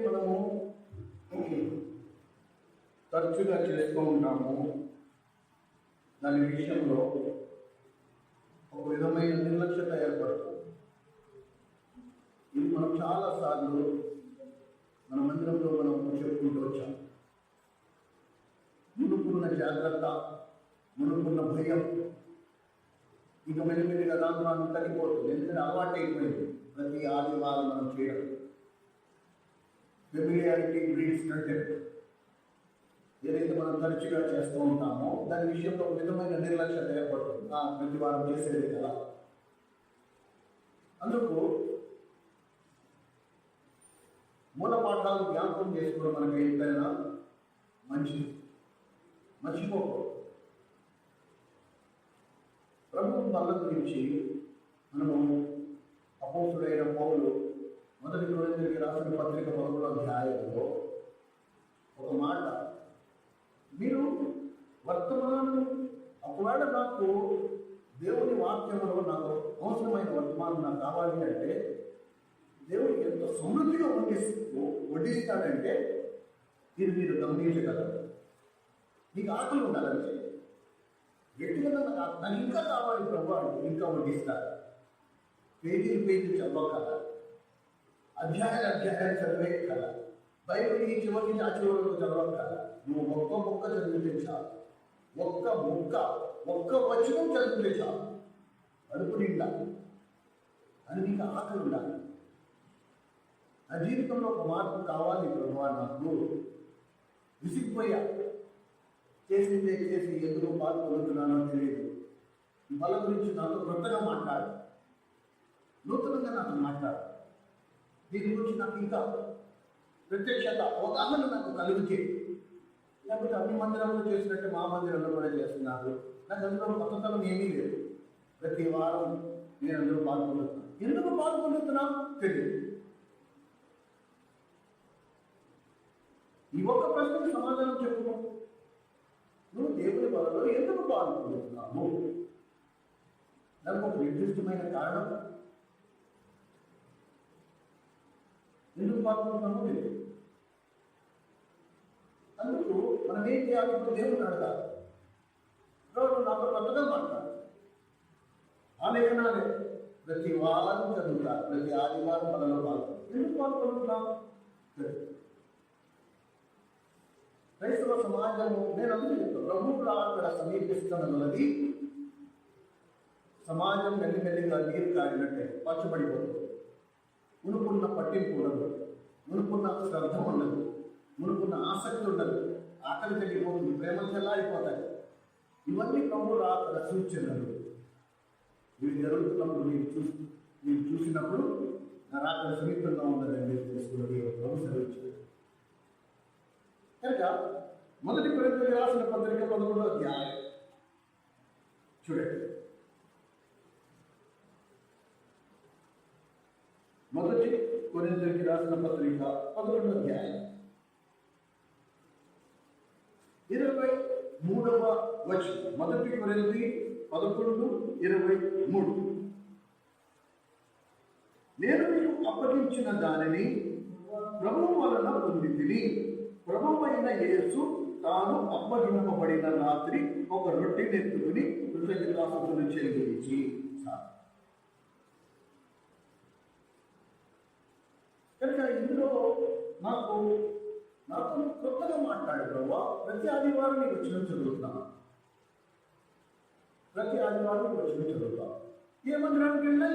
మనము తరచుగా చేస్తూ ఉంటాము, దాని విషయంలో ఒక విధమైన నిర్లక్ష్యత ఏర్పడుతుంది. ఇది మనం చాలాసార్లు మన మందిరంలో మనం చెప్పుకుంటూ వచ్చాం. మునుకున్న జాగ్రత్త, మునుకున్న భయం ఇక మెల్లిమెల్లిగా దాంట్లో మనం తగ్గిపోతుంది. ఎందుకంటే అలవాటు అయిపోయింది ప్రతి ఆదివారం మనం చేయడం. Familiarity breeds content. ఏదైతే మనం తరచుగా చేస్తూ ఉంటామో దాని విషయంలో ఒక విధమైన నిర్లక్ష్యత ఏర్పడుతుంది. ప్రతి వారం చేసేది కదా. అందుకు మూల పాఠాలు జ్ఞాపకం చేసుకోవడం మనకి ఎంతైనా మంచిది, మర్చిపోకూడదు. ప్రభు బల్ల గురించి మనము అపోస్తుడైన పౌలు మొదటి కొరింథీయులకు రాసిన పత్రిక 11వ అధ్యాయంలో ఒక మాట, మీరు వర్తమానం ఒకవేళ నాకు దేవుని వాక్యంలో నాకు అవసరమైన వర్తమానం నాకు కావాలి అంటే దేవుడికి ఎంత సమృద్ధిగా వడ్డిస్తాడంటే ఇది మీరు గమనించగలరు. నీకు ఆకలి ఉండాలంటే గట్టిగా నాకు ఇంకా కావాలి ప్రభు అంటే ఇంకా వడ్డిస్తారు. పేజీలు చదవగల, అధ్యాయాలు చదివే కల, బైబిల్ ఈ చివరి నుంచి ఆ చివరి చదవగల. నువ్వు ఒక్క ముక్క చదివితే చాలు, ఒక్క వచనం చదివితే చాలు, అడుపు నిండా అని నీకు ఆకలి ఉండాలి. నా జీవితంలో ఒక మార్పు కావాలి ప్రభు, నాకు విసిగిపోయా, చేసిందే చేసి ఎందుకు పాల్గొంటున్నానో తెలియదు. ఈ బల గురించి నాతో కొత్తగా మాట్లాడు, నూతనంగా నాతో మాట్లాడు. దీని గురించి నాకు ఇంకా ప్రత్యక్షత అవగాహన నాకు కలిగితే, లేకపోతే అన్ని మందిరంలో చేసినట్టు మా మందిరంలో కూడా చేస్తున్నారు. నాకు అందులో కొత్తతనం ఏమీ లేదు. ప్రతి వారం నేను అందులో పాల్గొంటున్నాను. ఎందుకు పాల్గొంటున్నా తెలియదు. ఈ ఒక్క ప్రశ్నకు సమాధానం చెప్పుకో. నువ్వు దేవుని బలలో ఎందుకు పాల్గొంటున్నావు? దానికి ఒక నిర్దిష్టమైన కారణం. ఎందుకు పాల్గొంటున్నామో తెలియదు. అందుకు మనం ఏం చేయాలి? ఇప్పుడు దేవుని అడగాలి, రోజు నాతో కొత్తగా మాట్లాడు. ఆ లేఖనాలే ప్రతి వారం చదువుతారు, ప్రతి ఆదివారం మనలో పాల్గొంటారు. ఎందుకు పాల్గొంటున్నాం? క్రైస్తవ సమాజము, నేను అందుకు చెప్తాను, ప్రభువుల అక్కడ సమీపిస్తున్నది సమాజం మెల్లిమెల్లిగా నీరు కారినట్టే పచ్చబడిపోతుంది. మునుకున్న పట్టింపు ఉండదు, మునుకున్న శ్రద్ధ ఉండదు, మునుకున్న ఆసక్తి ఉండదు, ఆకలి తగ్గిపోతుంది, ప్రేమలు చల్లారిపోతాయి. ఇవన్నీ ప్రభువుల అక్కడ సూచనలు. ఇవి జరుగుతున్నప్పుడు మీరు చూసినప్పుడు నా రాకడ సమీపంగా ఉన్నదని మీరు తెలుసుకున్నది ప్రభు సెలవించారు. కనుక మొదటి కొరింథీయులకు రాసిన పత్రిక 11వ అధ్యాయం చూడండి. మొదటి కొరింథీయులకు రాసిన పత్రిక 11వ అధ్యాయం 23వ వచనం. మొదటి కొరింథీ 11:23. నేను మీకు అప్పగించిన దానిని ప్రభువు వలన పొందితిని. ప్రభువు అయిన యేసు తాను అప్పగింపబడిన రాత్రి ఒక రొట్టెని ఎత్తుకుని కృతజ్ఞతాస్తుతులు చెల్లించి, కనుక ఇందులో నాతో కొత్తగా మాట్లాడే ప్రభావ ప్రతి ఆదివారం నీకు వచ్చిన చదువుతున్నాను. ప్రతి ఆదివారం నీకు వచ్చిన చదువుతాను. ఏ మందిరానికి వెళ్ళినా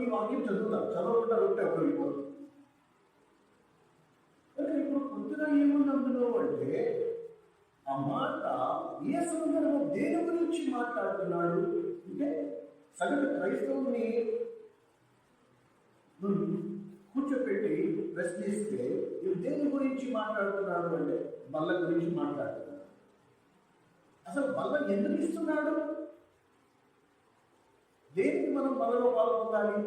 ఈ వాక్యం చదువుతాను. చదవకుండా రొట్టె ఎప్పుడు వెళ్ళిపోతుంది. ఇప్పుడు కొత్తగా ఏముంది అందులో అంటే, ఆ మాట ఏ సందర్భంలో దేని గురించి మాట్లాడుతున్నాడు అంటే, సగటు క్రైస్తవుని కూర్చోపెట్టి ప్రశ్నిస్తే ఇది దేని గురించి మాట్లాడుతున్నాడు అంటే బల్ల గురించి మాట్లాడుతున్నాడు. అసలు బల్ల ఎందుకు ఇస్తున్నాడు? దేనికి మనం బలలో పాల్గొనాలి?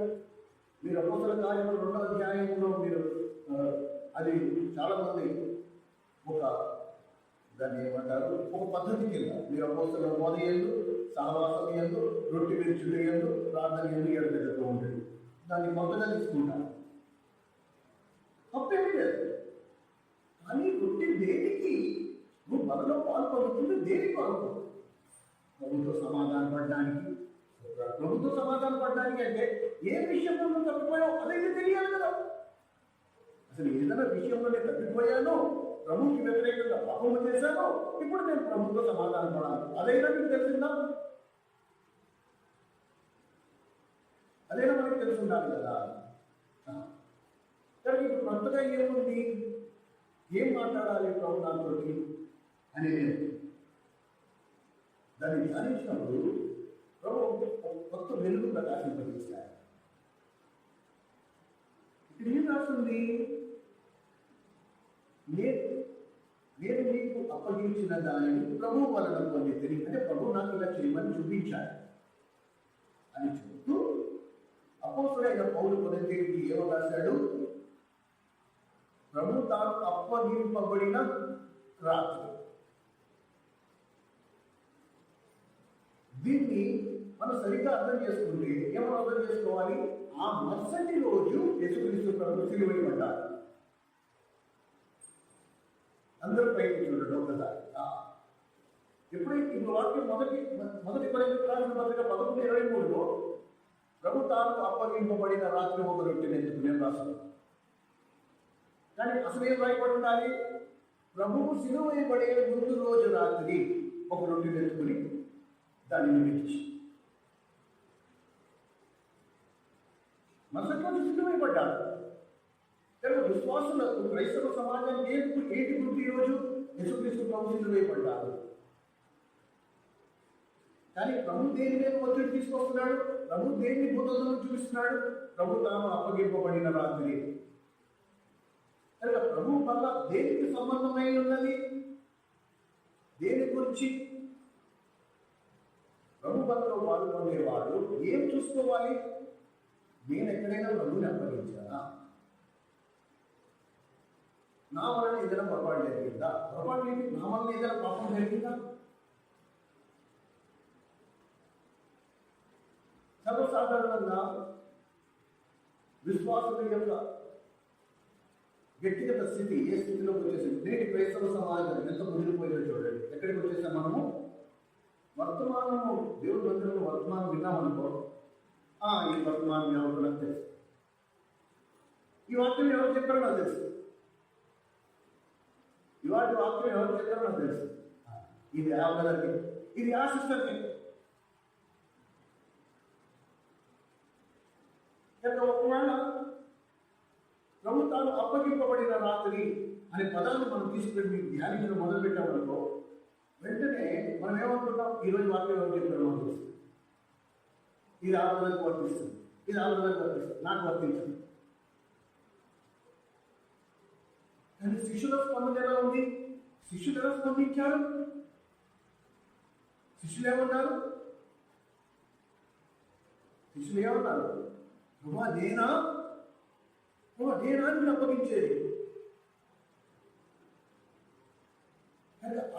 మీరు అపోస్తల కార్యములు 2వ అధ్యాయంలో మీరు అది చాలా మంది ఒక దాన్ని ఏమంటారు, ఒక పద్ధతి కింద మీరు అపోస్తల బోధ యందు, సహవాసం యందు, రొట్టె విరుచుట యందు, ప్రార్థన యందు ఎడతెగక ఉండేది. దాన్ని కొత్తగా తీసుకుంటారు. తప్పేమీ లేదు. దేనికి నువ్వు బలలో పాల్పడుతుంది? దేనికి కొరకు? ప్రభుత్వ సమాధానం పడడానికి. ప్రభుత్వ సమాధానం పడడానికి అంటే ఏ విషయంలో నువ్వు తప్పిపోయావు అదైతే తెలియాలి కదా. అసలు ఏదైనా విషయంలో నేను తప్పిపోయాను, ప్రభుకి వ్యతిరేకంగా పాపము చేశాను, ఇప్పుడు నేను ప్రభుత్వ సమాధానం పడాలి, అదైనా మీకు తెలిసిందా? అదైనా మనకి తెలిసి ఉండాలి కదా. కానీ ఇప్పుడు కొత్తగా ఏముంది, ఏం మాట్లాడాలి ప్రభు నాతోటి అని దాన్ని ధ్యానించినప్పుడు ప్రభు కొత్త వెలుగు ప్రకాశింపజేశారు. ఇక్కడ ఏం రాస్తుంది? నేను మీకు అప్పగించిన దానిని ప్రభు వలన పొంది తెలియదు, అంటే ప్రభు నాకు ఇలా చేయమని చూపించాడు అని చెబుతూ అపోస్తలుడైన పౌలు కొరింథీయులకు ఏమో రాశాడు? ప్రభు తాను అప్పగింపబడిన రాత్రి. దీన్ని మనం సరిగ్గా అర్థం చేసుకుంటే ఏమని అర్థం చేసుకోవాలి? ఆ మరుసటి రోజు యేసుక్రీస్తు ప్రభు సిలువైపడ్డారు. అందరూ పైకి చూడండి ఒకసారి. ఎప్పుడైతే ఇప్పుడు వాక్యం మొదటి కొరింథీయులకు రాసిన పత్రిక 11:23లో ప్రభు తాను అప్పగింపబడిన రాత్రి ఒక రొట్టెని ఎందుకు నేను రాశాను. కానీ అసలు ఏం రాయబడి ఉండాలి? ప్రభువు సిలువైపడే ముందు రోజు రాత్రి ఒక రొట్టెని ఎత్తుకుని దాన్ని విడిచి మరుసటి రోజు సిలువైపడ్డాడు. కనుక విశ్వాసులకు, క్రైస్తవ సమాజానికి ఏంటి గుర్తు? ఈరోజు యేసుక్రీస్తు ప్రభు సిలువైపడ్డాడు. కానీ ప్రభు దేని మీద ఒత్తిడి తీసుకొస్తున్నాడు? ప్రభు దేన్ని భూతలను చూపిస్తున్నాడు? ప్రభు తాను అప్పగింపబడిన రాత్రి. కనుక ప్రభు వల్ల దేనికి సంబంధమై ఉన్నది? దేని గురించి? ప్రభు పనిలో పాల్గొనేవాడు ఏం చూసుకోవాలి? నేను ఎక్కడైనా ప్రభుని అప్పగించానా? నా వలన ఏదైనా పొరపాటు జరిగిందా? పొరపాటు ఏంటి? నా వలన ఏదైనా పాపం జరిగిందా? సర్వసాధారణంగా విశ్వాసుల యొక్క వ్యక్తిగత స్థితి ఏ స్థితిలోకి వచ్చేసింది? నేటి క్రైస్తవ సమాజం ఎంత ముదిరిపోయిందో చూడండి. ఎక్కడికి వచ్చేసాం మనము? వర్తమానము, దేవుడి మందిరంలో వర్తమానం విన్నామనుకో, ఈ వర్తమానం ఎవరు నాకు తెలుసు, ఈ వాక్యం ఎవరు చెప్పారో నాకు తెలుసు, ఇవాటి వాక్యం ఎవరు చెప్పారో నాకు తెలుసు, ఇది ఆ బ్రదర్కి, ఇది ఆ సిస్టర్కి. ఒకవేళ ప్రభు తాను అప్పగింపబడిన రాత్రి అనే పదాన్ని మనం తీసుకుని మీకు ధ్యానించడం మొదలుపెట్టామనుకో, వెంటనే మనం ఏమనుకుంటాం? ఈరోజు వాక్యం ఎవరు చెప్పారో మనకు తెలుసు, ఇది ఆ బ్రదర్కి వర్తిస్తుంది, ఇది ఆ బ్రదర్కి వర్తిస్తుంది, నాకు వర్తించదు. కానీ శిష్యుల స్పందన ఎలా ఉంది? శిష్యులు ఎలా స్పందించారు? శిష్యులు ఏమన్నారు? శిష్యులు ఏమన్నారు? నువ్వా నేనా నేను అప్పగించేది.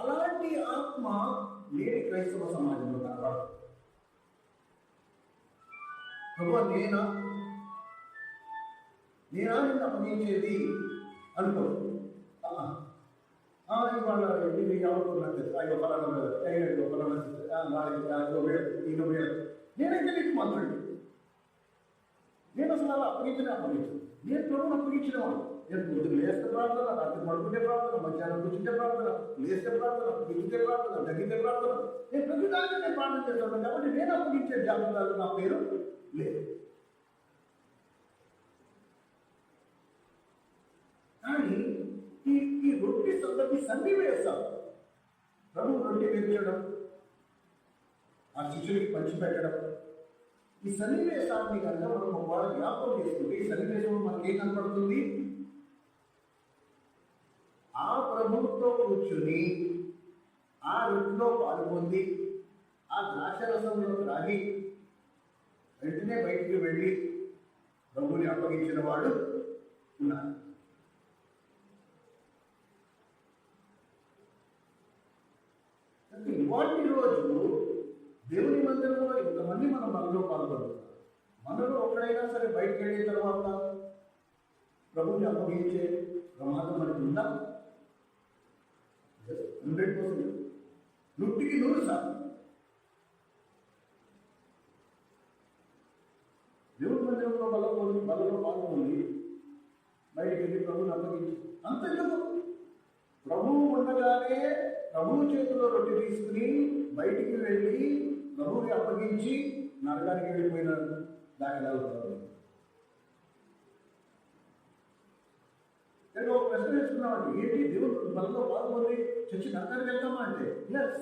అలాంటి ఆత్మ నేటి క్రైస్తవ సమాజంలో కనబడదు. నువ్వా నేనా నిన్ను అప్పగించేది అనుకో. ఇవాళ ఇది ఎవరుకున్నట్టు అయ్యో ఫలానా నేనైతే నీకు మంత్రుడు, నేను అసలు అలా అప్పగించను. నేను ప్రభువును అప్పగించిన వాడు. నేను పొద్దున్న లేస్తే ప్రార్థన, రాత్రి పడుకుంటే ప్రార్థన, మధ్యాహ్నం కూర్చుంటే ప్రార్థన, లేస్తే ప్రార్థన, దిగితే ప్రార్థన, తగ్గితే ప్రార్థన, నేను ప్రతి దానికి నేను ప్రార్థన చేస్తాను. కాబట్టి నేను అప్పగించే జాబితాలో నా పేరు లేదు. కానీ ఈ రొట్టె సందర్భి సన్నివేశం, ప్రభు రొట్టె వేర్చడం, ఆ శిష్యుడికి పంచిపెట్టడం, ఈ సన్నివేశాన్ని కనుక మనం ఒకవేళ జ్ఞాపకం చేసుకుంటే ఈ సన్నివేశంలో మనకి ఏం కనపడుతుంది? ఆ ప్రభుత్వం కూర్చుని ఆ రొట్టెలో పాల్గొంది, ఆ ద్రాక్షరసంలో త్రాగి వెంటనే బయటికి వెళ్ళి ప్రభుని అప్పగించిన వాడు ఉన్నాడు. ఇవాటి రోజు దేవుని మందిరంలో ఇంతమంది మనం మనలో పాల్గొంటున్నాం. మనలో ఒకడైనా సరే బయటకు వెళ్ళిన తర్వాత ప్రభుని అప్పగించే ప్రమాదం మనకు ఉందా? 100%. 100%. దేవుడి మందిరంలో బలలో పాల్గొంది, బయటికి వెళ్ళి ప్రభుని అప్పగించి అంతేందుకు ప్రభువు ఉండగానే ప్రభువు చేతిలో రొట్టె తీసుకుని బయటికి వెళ్ళి ప్రభువుని అప్పగించి నరకానికి వెళ్ళిపోయినాడు. దాని నేను ఒక ప్రశ్న వేసుకున్నామండి, ఏంటి దేవుడు బలలో పాల్గొని చచ్చి నరకానికి వెళ్తామా అంటే ఎస్,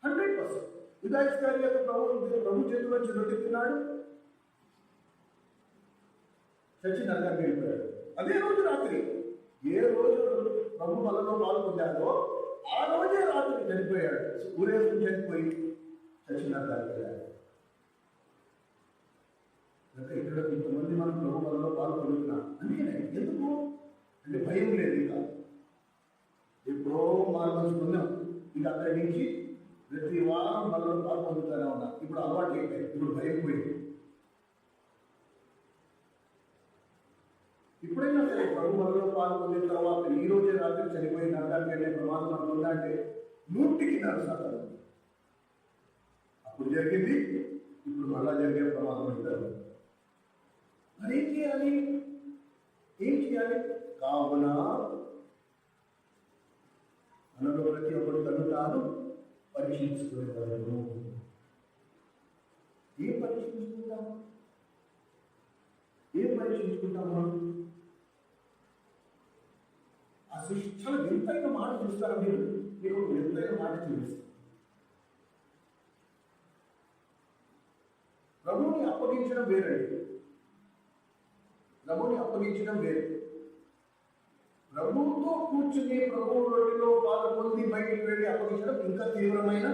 100%. యుధాయిస్కారి యొక్క ప్రభు చేతిలో వచ్చి రొట్టె తిన్నాడు, చచ్చి నరకానికి వెళ్ళిపోయాడు. అదే రోజు రాత్రి, ఏ రోజు ప్రభు బలలో పాల్గొన్నాడో ఆ రోజే రాత్రి చనిపోయాడు. ఊరేసుకుని చనిపోయి చచ్చి నరకానికి వెళ్ళాడు. ఇక్కడ ఇంతమంది మనం ప్రభు బలలో పాల్గొంటున్నాం అందుకనే. ఎందుకు అంటే భయం లేదు. ఇంకా ఎప్పుడో మార్గం ఇంకా అక్కడి నుంచి ప్రతి వారం బలలో పాల్గొంటుతూనే ఉన్నా. ఇప్పుడు అలవాటు అయిపోయింది, ఇప్పుడు భయం పోయింది. ఇప్పుడైనా సరే ప్రభు బలలో పాల్గొన్న తర్వాత ఈ రోజే రాత్రి చనిపోయి నరకానికి వెళ్ళే ప్రమాదం అనుకుందా అంటే 100% అప్పుడు జరిగింది, ఇప్పుడు మళ్ళా జరిగే ప్రమాదం ఉంటారు. మరి ఏం చేయాలి? కావున మనలో ప్రతి ఒక్కరు తను తాను పరీక్షించుకునేవారు. ఏం పరీక్షించుకుంటాము మనం? అసలు చాలా వింతైన మాట చూస్తారా మీరు? మీకు ఒక వింతైన మాట చూపిస్తారు. ప్రభువుని అప్పగించడం వేరండి. ప్రభువుతో కూర్చుని ప్రభువు రొట్టెలో పాల్గొని బయటికి వెళ్ళి అప్పగించడం ఇంకా తీవ్రమైన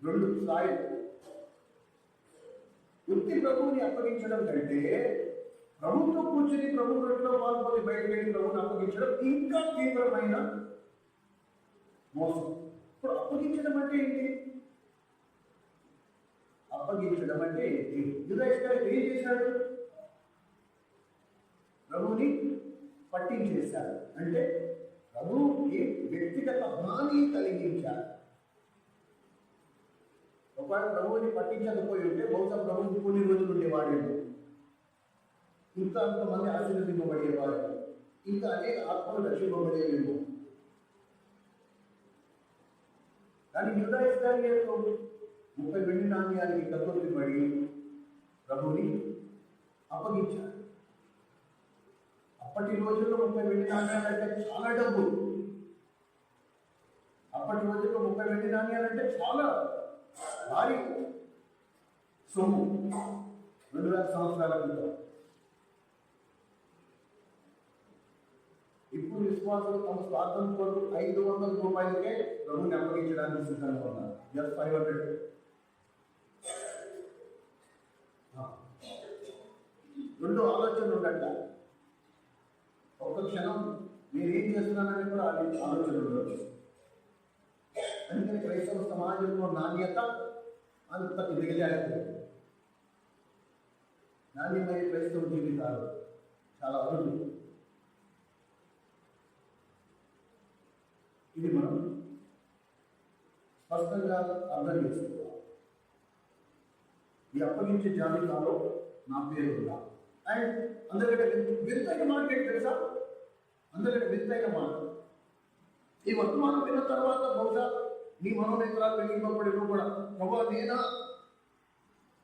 2 స్థాయిలు. వృత్తి ప్రభువుని అప్పగించడం కంటే ప్రభుత్వ కూర్చుని ప్రభు రొట్టెలో పాల్గొని బయటకు వెళ్ళి ప్రభువుని అప్పగించడం ఇంకా తీవ్రమైన మోసం. ఇప్పుడు అప్పగించడం అంటే ఏంటి? యుధాయిస్కారి ఏం చేశాడు? ప్రభువుని పట్టించేశాడు. అంటే ప్రభువుకి వ్యక్తిగత హాని కలిగించాడు. ఒకవేళ ప్రభువుని పట్టించకపోయి ఉంటే బహుశా ప్రభువు కొన్ని రోజులు ఉండేవాడేమో, ఇంకా అంతమంది ఆశీర్వదింపబడేవాడు, ఇంకా అనేక ఆత్మలు రక్షింపబడేవేమో. కానీ యుధాయిస్కారియతో 30 వెండి నాణ్యాలకి కత్తుబడి ప్రభువుని అప్పగించాడు. అప్పటి రోజుల్లో 30 వెండి నాణ్యాలంటే చాలా డబ్బు. అప్పటి రోజుల్లో 30 వెండి నాణ్యాలంటే చాలా భారీ సొమ్ము. 2000 సంవత్సరాల క్రితం. ఇప్పుడు విశ్వాసులు తమ స్వార్థం కొరకు 500 రూపాయలకే ప్రభువుని అప్పగించడానికి సిద్ధంగా ఉన్నారు. జస్ట్ 500. 2 ఆలోచనలు ఉండట. ఒక్క క్షణం నేనేం చేస్తున్నానని కూడా ఆలోచన ఉండవచ్చు. అందుకని క్రైస్తవ సమాజంలో నాణ్యత అంతటి దిగజారిపోయింది. నాణ్యమైన క్రైస్తవ జీవితాలు చాలా అరుదు. ఇది మనం స్పష్టంగా అర్థం చేసుకోవాలి. ఈ అప్పగించే జాబితాలో నా పేరు ఉందా? అండ్ అందరికంటే వింతైన మాట ఏంటి తెలుసా? అందరికంటే వింతైన మాట, ఈ వర్తమానం విన్న తర్వాత బహుశా నీ మనోనేత్రాలు వెలిగింపబడిన కూడా ప్రభా నేనా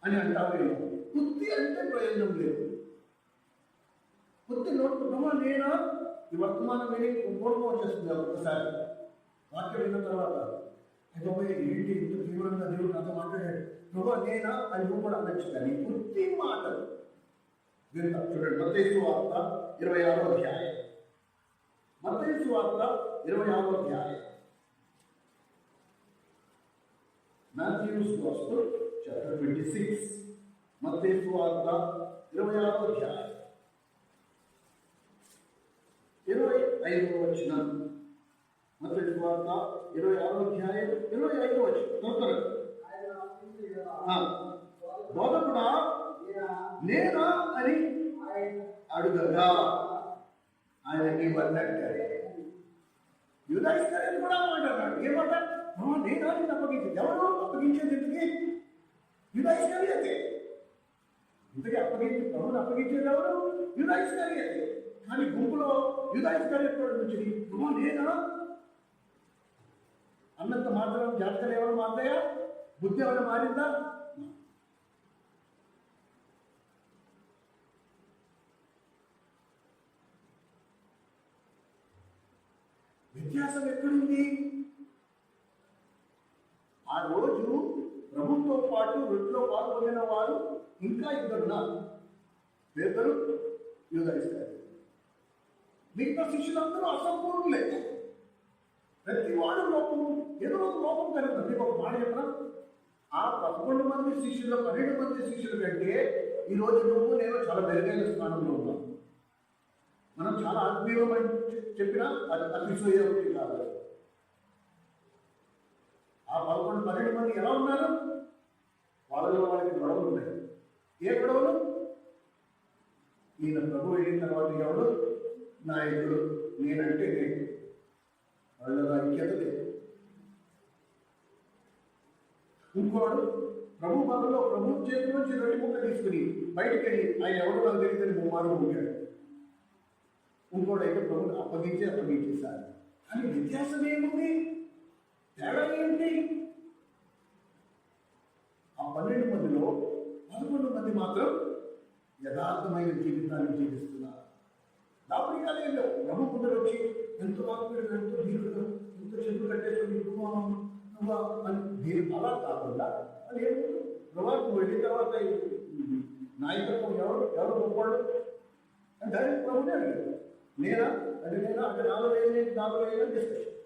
అని అంటావేమో. బుద్ధి అంటే ప్రయోజనం లేదు. బుద్ధి నోటు ప్రభా నేనా, ఈ వర్తమానం విని కోపం వచ్చేస్తుంది ఒక్కసారి వాక్యం విన్న తర్వాత. ఏంటి ఇంత తీవ్రంగా దేవుడు నాతో మాట్లాడాడు, ప్రభా నేనా అని నువ్వు కూడా అనొచ్చు. కానీ బుద్ధి మాటలు వింటాం. చూడండి, మత్తయి సువార్త 26వ అధ్యాయం. మత్తయి సువార్త 26వ అధ్యాయం. Matthew's Gospel, chapter 26. మత్తయి సువార్త 26వ అధ్యాయం 25వ వచనం. మత్తయి సువార్త 26వ అధ్యాయం 25వ వచనం. బోధకుడా నేనా అని అడుగగా ఆయన ఏమన్నట్టు, యూదా ఇస్కరియోతు కూడా మాట్లాడాడు. ఏమాట? నేను ఆయన అప్పగించింది. ఎవరు అప్పగించేది? ఇంతకీ యూదా ఇస్కరియోతే. ఇంతకీ ప్రభుని అప్పగించేది ఎవరు? యూదా ఇస్కరియోతే. కానీ గుంపులో యూదా ఇస్కరియోతు నుంచి నేనా అన్నంత మాత్రం జాతకాలు ఎవరు మారుతాయా? బుద్ధి ఎవరు మారిందా? వ్యత్యాసం ఎక్కడుంది? ఆ రోజు ప్రభుత్వంతో పాటు రొట్టెలో పాల్గొనిన వారు ఇంకా ఇద్దరున్నారు. పేదలు, యూదా ఇస్కరియోతు. మిగతా శిష్యులందరూ అసంపూర్ణులే. ప్రతి వాడు లోపం, ఏదో ఒక లోపం కలుగుతుంది. మీకు ఒక మాట చెప్పరా? ఆ 11 మంది శిష్యులు 12 మంది శిష్యుల కంటే ఈరోజు నువ్వు నేను చాలా మెరుగైన స్థానంలో ఉన్నాం. మనం చాలా ఆత్మీయమని చెప్పినా అది అతిశయోక్తి కాదు. ఆ 11-12 మంది ఎలా ఉన్నారు? వాళ్ళలో వాళ్ళకి గొడవలు ఉన్నాయి. ఏ గొడవలు? ఈయన ప్రభు అయిన తర్వాత ఎవడు నాయకుడు, నేనంటే నేను. వాళ్ళ ఐక్యత లేదు. ఇంకోడు ప్రభు పదలో ప్రభు చేతి నుంచి రొట్టె ముక్క తీసుకుని బయటికి వెళ్ళి ఆయన ఎవరు నాకు తెలియదని ముమ్మారు ఉంటాడు. ఇంకోడైతే ప్రభుని అప్పగించేసారు. కానీ వ్యత్యాసం ఏముంది? తేడా ఏంటి? ఆ 12 మందిలో 11 మంది మాత్రం యథార్థమైన జీవితాన్ని జీవిస్తున్నారు. దాపరికాలు ఏం లేవు. ప్రభు ముందర వచ్చి ఎంతో ఆత్మీయుడు, ఎంతో ధీరుడు, ఎంతో చెట్లు కట్టేసుకుని నువ్వు అని దీని అలా కాకుండా అది ఏమి ప్రభావ నువ్వు వెళ్ళిన తర్వాత నాయకత్వం ఎవరు గొప్పవాళ్ళు అని డైరెక్ట్ ప్రభునే అడిగారు. నేనా అంటే నేనా అంటే నాలో ఏం డిస్కషన్.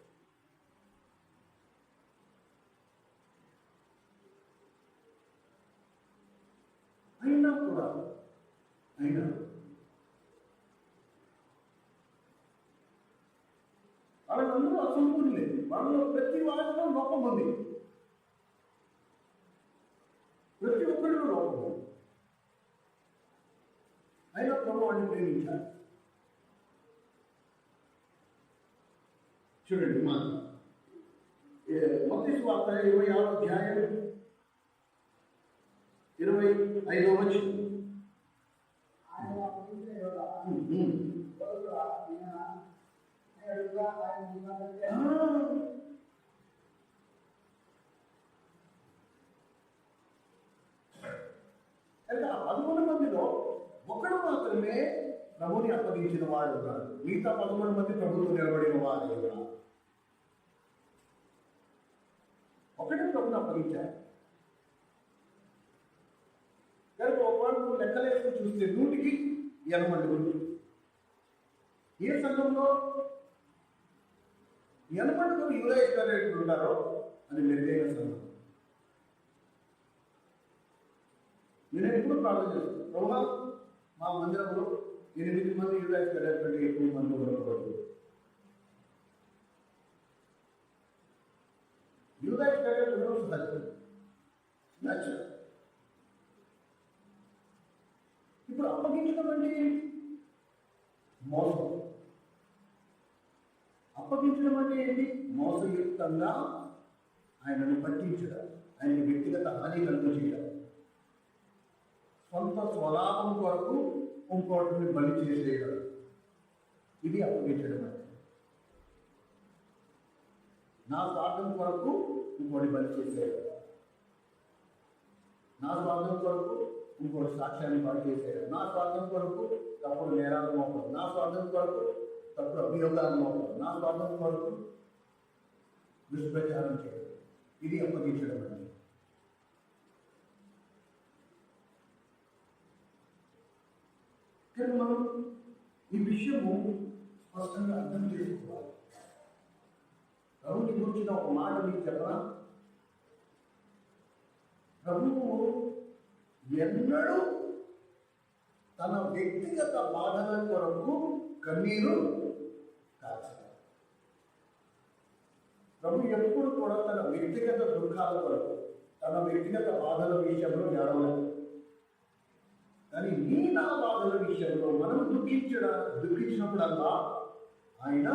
అయినా వాళ్ళందరూ అసంపూర్ణులే. వాళ్ళలో ప్రతి వాళ్ళలో లోపం ఉంది. ప్రతి ఒక్కరిలో లోపం ఉంది. అయినా ప్రభు వాడిని ప్రేమించారు. చూడండి మా మత్తయి సువార్త 26వ అధ్యాయం 25వ వచనం. అయితే ఆ 11 మందిలో ఒకడు మాత్రమే ప్రభుని అప్పగించిన వాడు ఉన్నాడు. మిగతా 11 మంది ప్రభుత్వం నిలబడిన వాడు ఉన్నారు. ఒకటే ప్రభుని అప్పగించారు. కనుక ఒకవాడు నువ్వు లెక్కలేసుకుని చూస్తే 100కి 80 మంది. ఏ సంఘంలో 80 మంది యూదా ఇస్కరియోతు ఉంటారో అది మెరుగైన సంఘం. నేను ఎప్పుడు ప్రార్థన చేస్తాను, ప్రభువా మా మందిరంలో 8 మంది యూదా ఇస్కరియోతు కంటే ఎక్కువ మంది ఉండకూడదు. యూదా ఇస్కరియోతు ఉండడం సత్యం. ఇప్పుడు అప్పగించడం అంటే మోసం. అప్పగించడం అంటే ఏంటి? మోసయుక్తంగా ఆయనను పట్టించడం, ఆయన వ్యక్తిగత హాని కలుగజేయడం, సొంత స్వలాభం కొరకు ఇంకోటిని బలి చేసేయడం. ఇది అప్పగించడం అంటే. నా స్వార్థం కొరకు ఇంకోటి బలి చేసేయడం, నా స్వార్థం కొరకు ఇంకోటి సాక్ష్యాన్ని పాటు చేసేయడం, నా స్వార్థం కొరకు తప్పుడు నేరాలు మోపడం, నా స్వార్థం కొరకు తప్పుడు అభియోగాలు మోపడం, నా స్వార్థం కొరకు దుష్ప్రచారం చేయడం. ఇది అప్పగించడం అంటే. కానీ మనం ఈ విషయము స్పష్టంగా అర్థం చేసుకోవాలి. ప్రభుని గురించిన ఒక మాట మీకు చెప్పరా? ప్రభువు ఎన్నడూ తన వ్యక్తిగత బాధల కొరకు కన్నీరు కాల్చారు. ప్రభు ఎప్పుడు కూడా తన వ్యక్తిగత దుఃఖాల కొరకు, తన వ్యక్తిగత బాధల విషయంలో ఏడవలేదు. కానీ నా బాధల విషయంలో మనం దుఃఖించినప్పుడల్లా ఆయన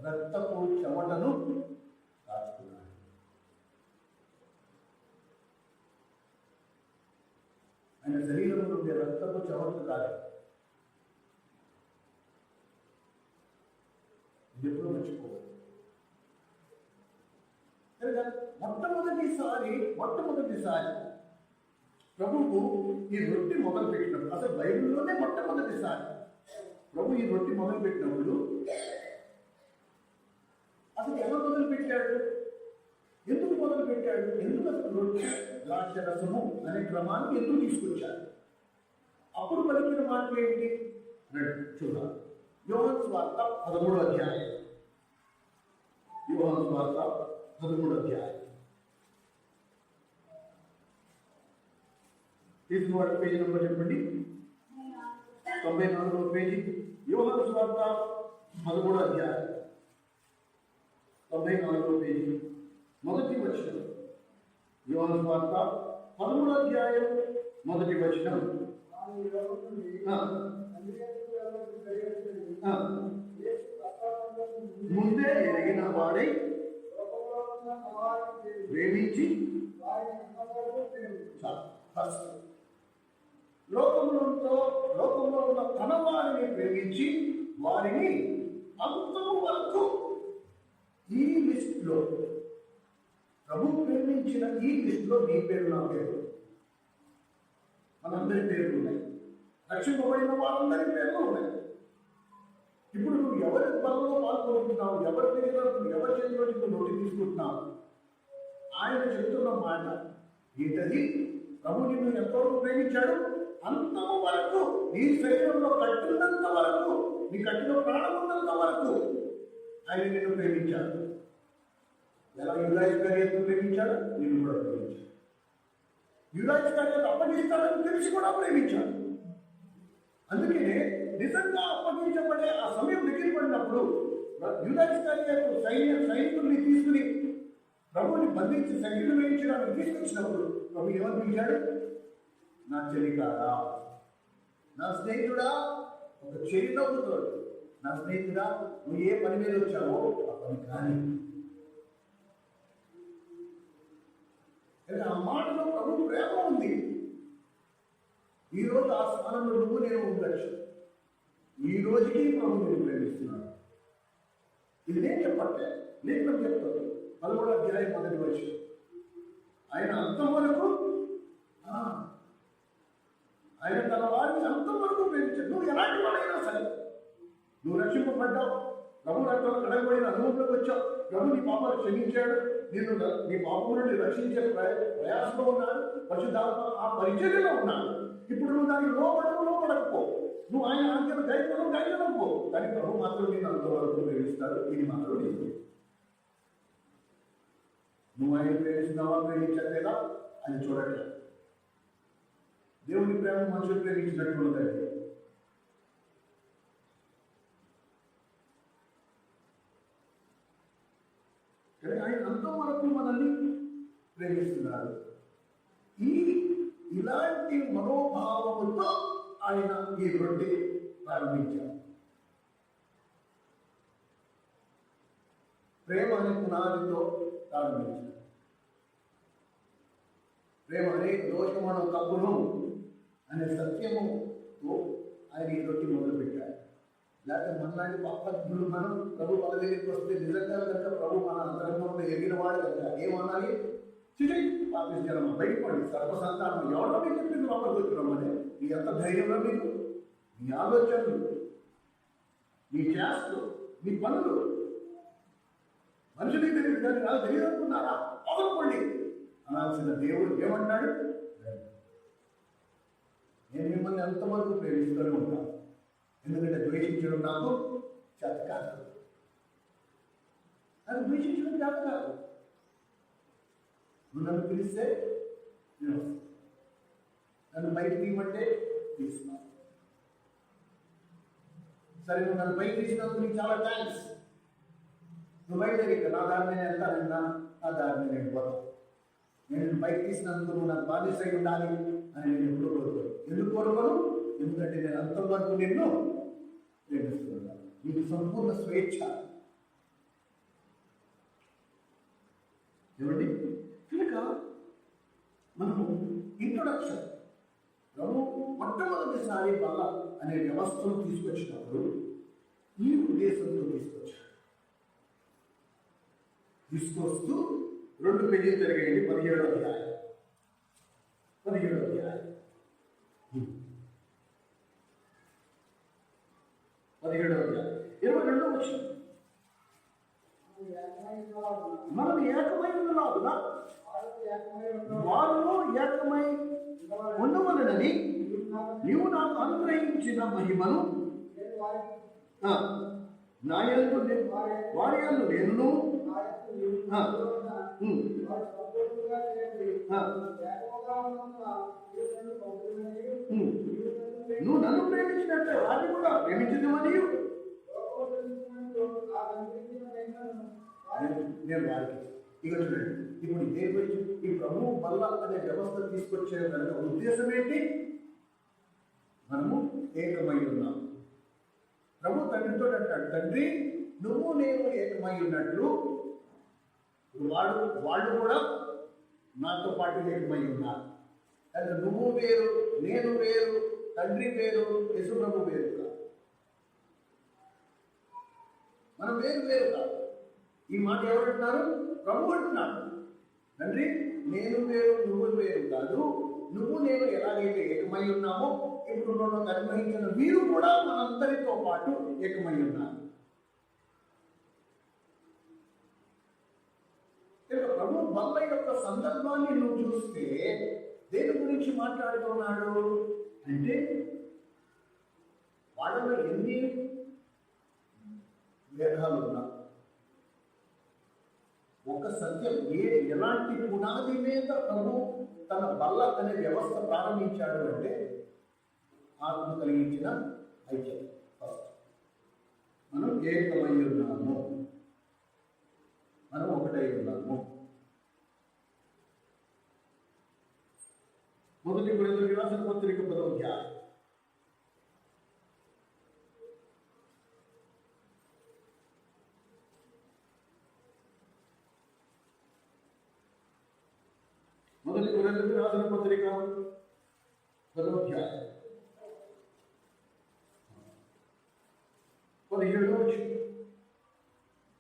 రక్తపు చెమటను కాచుకున్నాడు. ఆయన శరీరంలో ఉండే రక్తపు చెమటలు కాదు. ఇది ఎప్పుడూ మర్చిపోవాలి. మొట్టమొదటిసారి ప్రభువు ఈ రొట్టె మొదలుపెట్టినప్పుడు, అసలు బైబిల్లోనే మొట్టమొదటిసారి ప్రభు ఈ రొట్టె మొదలుపెట్టినప్పుడు అసలు ఎలా మొదలుపెట్టాడు, ఎందుకు మొదలుపెట్టాడు, ఎందుకు అసలు రొట్టె ద్రాక్ష రసము అనే క్రమాన్ని ఎందుకు తీసుకొచ్చాడు? అప్పుడు పలికిన మాటలు ఏంటి చూడాలి. యోహాను సువార్త 13వ అధ్యాయం. యోహాను సువార్త 13వ అధ్యాయం. తీసుకున్న వాటి పేజీ నెంబర్ చెప్పండి. 94వ పేజీ. యోహాను సువార్త 13వ అధ్యాయం 94వ పేజీ మొదటి వచనం. యోహాను సువార్త 13వ అధ్యాయం మొదటి వచనం. ముందే ఎరిగిన వాడై ప్రేమించి లోకంలో ఉన్న తన వారిని ప్రేమించి వారిని అంతము వరకు. ఈ లిస్టులో ప్రభు ప్రేమించిన ఈ లిస్టులో నీ పేరు, నా పేరు, మనందరి పేర్లు ఉన్నాయి. రక్షింపబడిన వాళ్ళందరి పేర్లు ఉన్నాయి. ఇప్పుడు నువ్వు ఎవరి పనుల్లో పాల్గొంటున్నావు, ఎవరి దగ్గర ఎవరి చేతిలో నువ్వు నోటి తీసుకుంటున్నావు? ఆయన చెప్తున్న మాట ఏంటది? ప్రభు నిన్ను ఎంతవరకు ప్రేమించాడు? అంతము వరకు. నీ శరీరంలో కట్టినంత వరకు, నీ కట్టిన ప్రాణం ఉన్నంత వరకు ఆయన నిన్ను ప్రేమించాడు. ఎలా యూదా ఇస్కరియోతును ప్రేమించాడు, నిన్ను కూడా ప్రేమించాడు. యూదా ఇస్కరియోతు అప్పగిస్తాడని తెలిసి కూడా ప్రేమించాడు. అందుకనే నిజంగా అప్పగించబడే ఆ సమయం దగ్గర పడినప్పుడు యూదా ఇస్కరియోతు సైనికుల్ని తీసుకుని ప్రభువుని బంధించి సైనికులు వేయించడానికి తీసుకొచ్చినప్పుడు ప్రభు ఏమని పిలిచాడు? నా చెలికారా, నా స్నేహితుడా. ఒక చెయ్యి నవ్వుతాడు. నా స్నేహితుడా, నువ్వు ఏ పని మీద వచ్చావో ఆ పని కానీ. ఆ మాటలో ప్రభు ప్రేమ ఉంది. ఈరోజు ఆ స్థానంలో నువ్వు నేను ఉండొచ్చు. ఈ రోజుకి ప్రభు నేను ప్రేమిస్తున్నాడు. ఇది నేను చెప్పట్లే, లేఖనం చెప్తాను. 13వ అధ్యాయం మొదటి వచనం. ఆయన అంతం వరకు, ఆయన తన వారిని అంతం వరకు ప్రేమించాడు. నువ్వు ఎలాంటి వాడైనా సరే, నువ్వు రక్షింపబడ్డావు, ప్రభు రక్తంలో కడగబడిన అనుభవంలోకి వచ్చావు, ప్రభు నీ పాపాలు క్షమించాడు, నేను నీ పాపం నుండి రక్షించే ప్రయాసంలో ఉన్నాడు, పరిశుద్ధాత్మ ఆ పరిచర్యలో ఉన్నాడు. ఇప్పుడు నువ్వు దానికి లోపడకపో, నువ్వు ఆయన ఆజ్ఞను గైకొనకపో, కానీ ప్రభు మాత్రం నేను అంతవరకు ప్రేమిస్తాడు. ఇది మాత్రం లేదు. నువ్వు ఆయన ప్రేమిస్తున్నావా, ప్రేమించట్లేదా అని చూడట్లేదు. దేవుని ప్రేమ మనుషులు ప్రేమించినట్టు ఉంటుంది. కానీ ఆయన అంతం వరకు మనల్ని ప్రేమిస్తున్నాడు. ఇలాంటి మనోభావముతో ఆయన ఈ రొట్టె ప్రారంభించారు. ప్రేమ అనే పునాదితో ప్రారంభించారు. ప్రేమ అనే దోషమను తప్పును అనే సత్యముతో ఆయన ఈ రొట్టె మొదలుపెట్టారు. లేకపోతే మనలాంటి పాపజ్ఞులు మనం ప్రభు మన దగ్గరికి వస్తే నిజంగా కనుక ప్రభు మన అంతరంగంలో ఎగిన వాడు కనుక ఏమనాలి? పాపించడం బయటపడి సర్వసంతానం ఎవరో మీకు చెప్పింది లోపలికి వచ్చినామని నీ ఎంత ధైర్యంలో మీకు, నీ ఆలోచనలు, నీ చేస్తలు, నీ పనులు మనుషులకి తెలియదు కానీ నాకు తెలియదు అనుకున్నారా? అవసరపండి అనాల్సిన దేవుడు ఏమంటాడు? నేను మిమ్మల్ని ఎంతవరకు ప్రేమిస్తూనే ఉంటాను, ఎందుకంటే ద్వేషించడం నాకు చేత కాదు. అది ద్వేషించడం చేత కాదు. నువ్వు నన్ను పిలిస్తే నేను వస్తాను, నన్ను బయట తీయమంటే తీస్తాను. సరే, నువ్వు నన్ను బయట తీసినందుకు నీకు చాలా థ్యాంక్స్. నువ్వు బయట దగ్గర నా దారిని నేను వెళ్తానన్నా నా దారిని నేను పోతాను. నేను బయట తీసినందుకు నువ్వు నాకు బాధ్యత ఉండాలి అని నేను ఎప్పుడు కోరుకోను. ఎందుకు కోరుకోను? ఎందుకంటే నేను అంతవరకు నిన్ను ప్రేమిస్తున్నాను. నీకు సంపూర్ణ స్వేచ్ఛ. మనము ఇంట్రొడక్షన్ ప్రభు మొట్టమొదటిసారి బల్ల అనే వ్యవస్థను తీసుకొచ్చినప్పుడు ఈ ఉద్దేశంతో తీసుకొస్తూ 2 పేజీలు జరిగాయండి. 17వ అధ్యాయం 22వ అధ్యాయం 22వ వచనం. మనం ఏకమై ఉన్నలాగున వారిలో ఏకమై ఉండవలనని నీవు నాకు అనుగ్రహించిన మహిమను నా యందు వారి యందు నేనును నువ్వు నన్ను ప్రేమించినట్లే వారిని కూడా ప్రేమించమని నేను వారికి ఇక చూడండి. ఇప్పుడు ఈ ప్రభు బల్ల అనే వ్యవస్థ తీసుకొచ్చే దానికి ఉద్దేశం ఏంటి? మనము ఏకమై ఉన్నాం. ప్రభు తండ్రితో అంటాడు, తండ్రి నువ్వు నేను ఏకమై ఉన్నట్లు వాళ్ళు కూడా నాతో పాటు ఏకమై ఉన్నారు. అంటే నువ్వు వేరు, నేను వేరు, తండ్రి వేరు, యేసు ప్రభు వేరు కాదు. మనం వేరు వేరు కాదు. ఈ మాట ఎవరంటున్నారు? ప్రభు అంటున్నాడు, తండ్రి నేను వేరు, నువ్వు వేరు కాదు. నువ్వు నేను ఎలాగైతే ఏకమై ఉన్నామో ఇప్పుడు నన్ను అనుగ్రహించిన వీరు కూడా మనందరితో పాటు ఏకమై ఉన్నారు. ప్రభు బల్ల యొక్క సందర్భాన్ని నువ్వు చూస్తే దేని గురించి మాట్లాడుతున్నాడు అంటే, వాళ్ళలో ఎన్ని భేదాలు ఉన్నా ఒక సత్యం ఎలాంటి పునాది మీద ప్రభు తన బల్ల అనే వ్యవస్థ ప్రారంభించాడు అంటే ఆత్మ కలిగించిన ఐక్యత. మనం ఏకమై ఉన్నాము, మనం ఒకటై ఉన్నాము. మొదటి కొరింథీయులకు రాసిన పత్రిక 10వ అధ్యాయం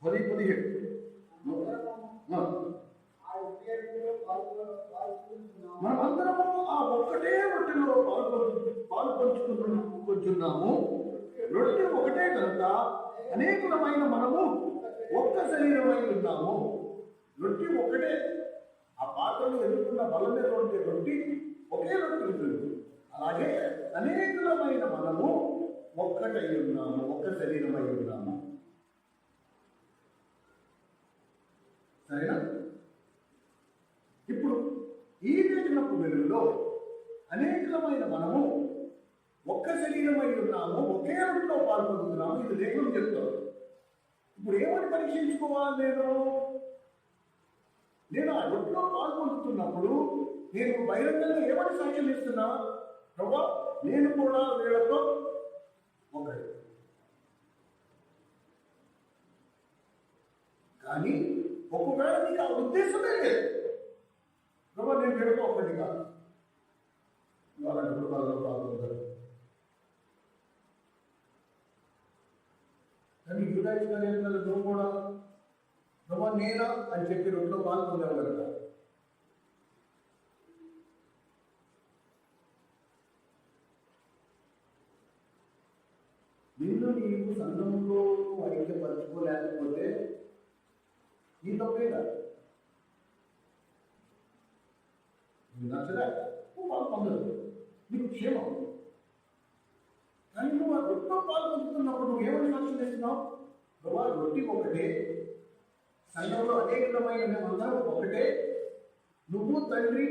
17 మనమందరము ఆ ఒక్కటే రొట్టెలో పాలు పంచుకుంటున్నాము. రొట్టె ఒకటే కనుక అనేకులమైన మనము ఒక్క శరీరమై ఉన్నాము. రొట్టె ఒకటే. ఆ పాత్రలో ఎదుర్కొన్న బలం మీద ఉండే రొట్టె ఒకే రొట్టె ఉంటుంది. అలాగే అనేకులమైన మనము ఒక్కటై ఉన్నాము, ఒక్క శరీరమై ఉన్నాము. సరేనా? ఇప్పుడు ఈ వేచినప్పుడు వెలుగులో అనేకమైన మనము ఒక్క శరీరమై ఉన్నాము, ఒకే రొట్టెలో పాల్పొందుతున్నాము. ఇది లేఖనం చెప్తారు. ఇప్పుడు ఏమని పరీక్షించుకోవాలి? నేను ఆ రొట్టెలో పాల్పొందుతున్నప్పుడు నేను బహిరంగంగా ఏమని సాక్ష్యం ఇస్తున్నా? ప్రభా, నేను కూడా వీళ్ళతో ఒకటి. కానీ ఒకవేళ నీకు ఆ ఉద్దేశమే లేదు, ప్రభా నేను వీళ్ళతో ఒకటి కాదు, వాళ్ళంటే కుటుంబాల్లో పాల్గొంటారు. కానీ యూదాయిస్కర్యాలు నువ్వు కూడా ప్రభా నేనా అని చెప్పి రొట్టెలో పాల్గొందావు కదా. నిన్ను నీకు సంఘంలో ఐక్యపరచుకోలేకపోతే నీ తప్పే కాదు. నచ్చదా పాల్పొందదు, నీకు క్షేమం. కానీ నువ్వు ఆ రొట్టెలో పాల్పొందుతున్నప్పుడు నువ్వు ఏమని సాక్ష్యం చేస్తున్నావు? ప్రభా రొట్టె ఒకటే, సంఘంలో అనేకమైన మేమందరం ఒకటే, నువ్వు తండ్రి